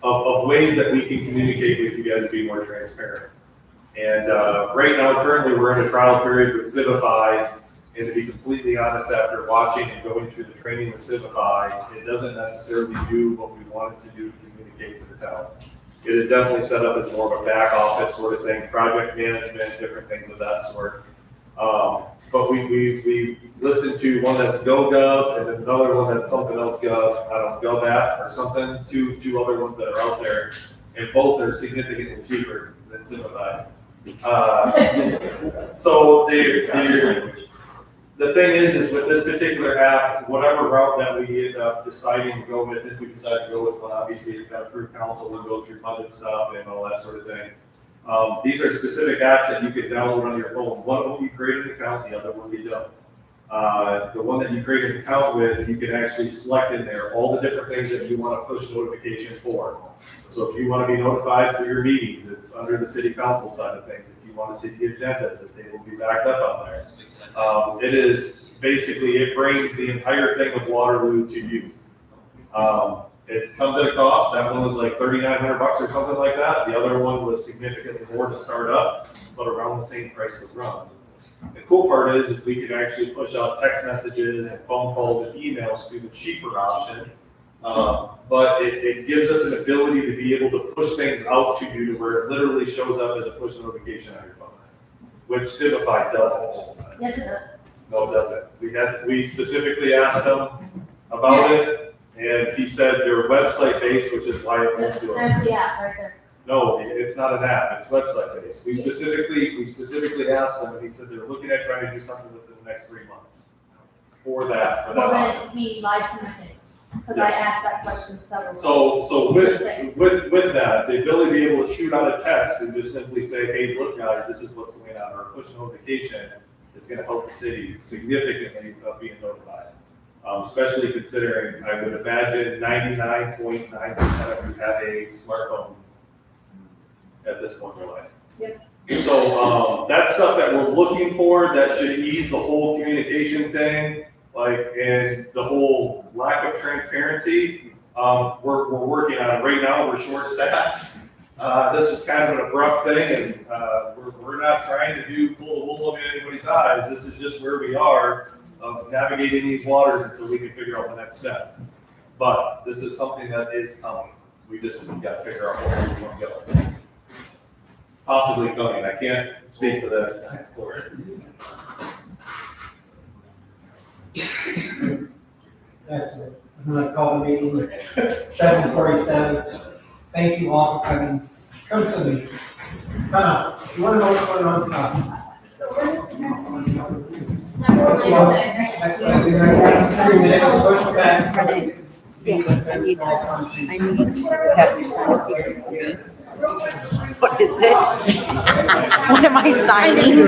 of ways that we can communicate with you guys and be more transparent. And right now, currently, we're in a trial period with Civify, and to be completely honest, after watching and going through the training with Civify, it doesn't necessarily do what we want it to do to communicate communicate to the town. It is definitely set up as more of a back office sort of thing, project management, different things of that sort. But we listened to one that's GoGov and another one that's something else Gov, I don't know, GovApp or something, two other ones that are out there. And both are significantly cheaper than Simplify. So the thing is with this particular app, whatever route that we end up deciding to go with, if we decide to go with one, obviously it's got to approve council and go through budget stuff and all that sort of thing. These are specific apps that you can download on your phone. One will you create an account, the other one you don't. The one that you create an account with, you can actually select in there all the different things that you want to push notification for. So if you want to be notified for your meetings, it's under the city council side of things. If you want to see the agendas, it's able to be backed up on there. It is basically, it brings the entire thing of Waterloo to you. It comes at a cost. That one was like $3,900 or something like that. The other one was significantly more to start up, but around the same price to run. The cool part is we can actually push out text messages and phone calls and emails through the cheaper option. But it gives us an ability to be able to push things out to you to where it literally shows up as a push notification on your phone, which Simplify doesn't. Yes, it does. No, it doesn't. We specifically asked them about it, and he said they're website based, which is why it won't do it. There's the app right there. No, it's not an app, it's website based. We specifically asked them, and he said they're looking at trying to do something within the next 3 months for that. Well, then he lied to my face, because I asked that question several times. So with that, the ability to be able to shoot out a text and just simply say, hey, look guys, this is what's going on, or push notification, is gonna help the city significantly of being notified. Especially considering, I would imagine 99.9% of you have a smartphone at this point in your life. Yep. So, that's stuff that we're looking for, that should ease the whole communication thing, and the whole lack of transparency. We're working on it right now, we're short-staffed. This is kind of an abrupt thing, and, we're not trying to pull the wool over anybody's eyes. This is just where we are of navigating these waters until we can figure out the next step. But this is something that is coming. We just got to figure out where we want to go. Possibly coming. I can't speak for the for it. That's it. I'm gonna call the meeting at 7:47. Thank you all for coming. Come to the meetings. Come on. If you wanna know what's going on, come. Next one, we have 3 minutes, push back. I need to have you sign here. What is it? What am I signing?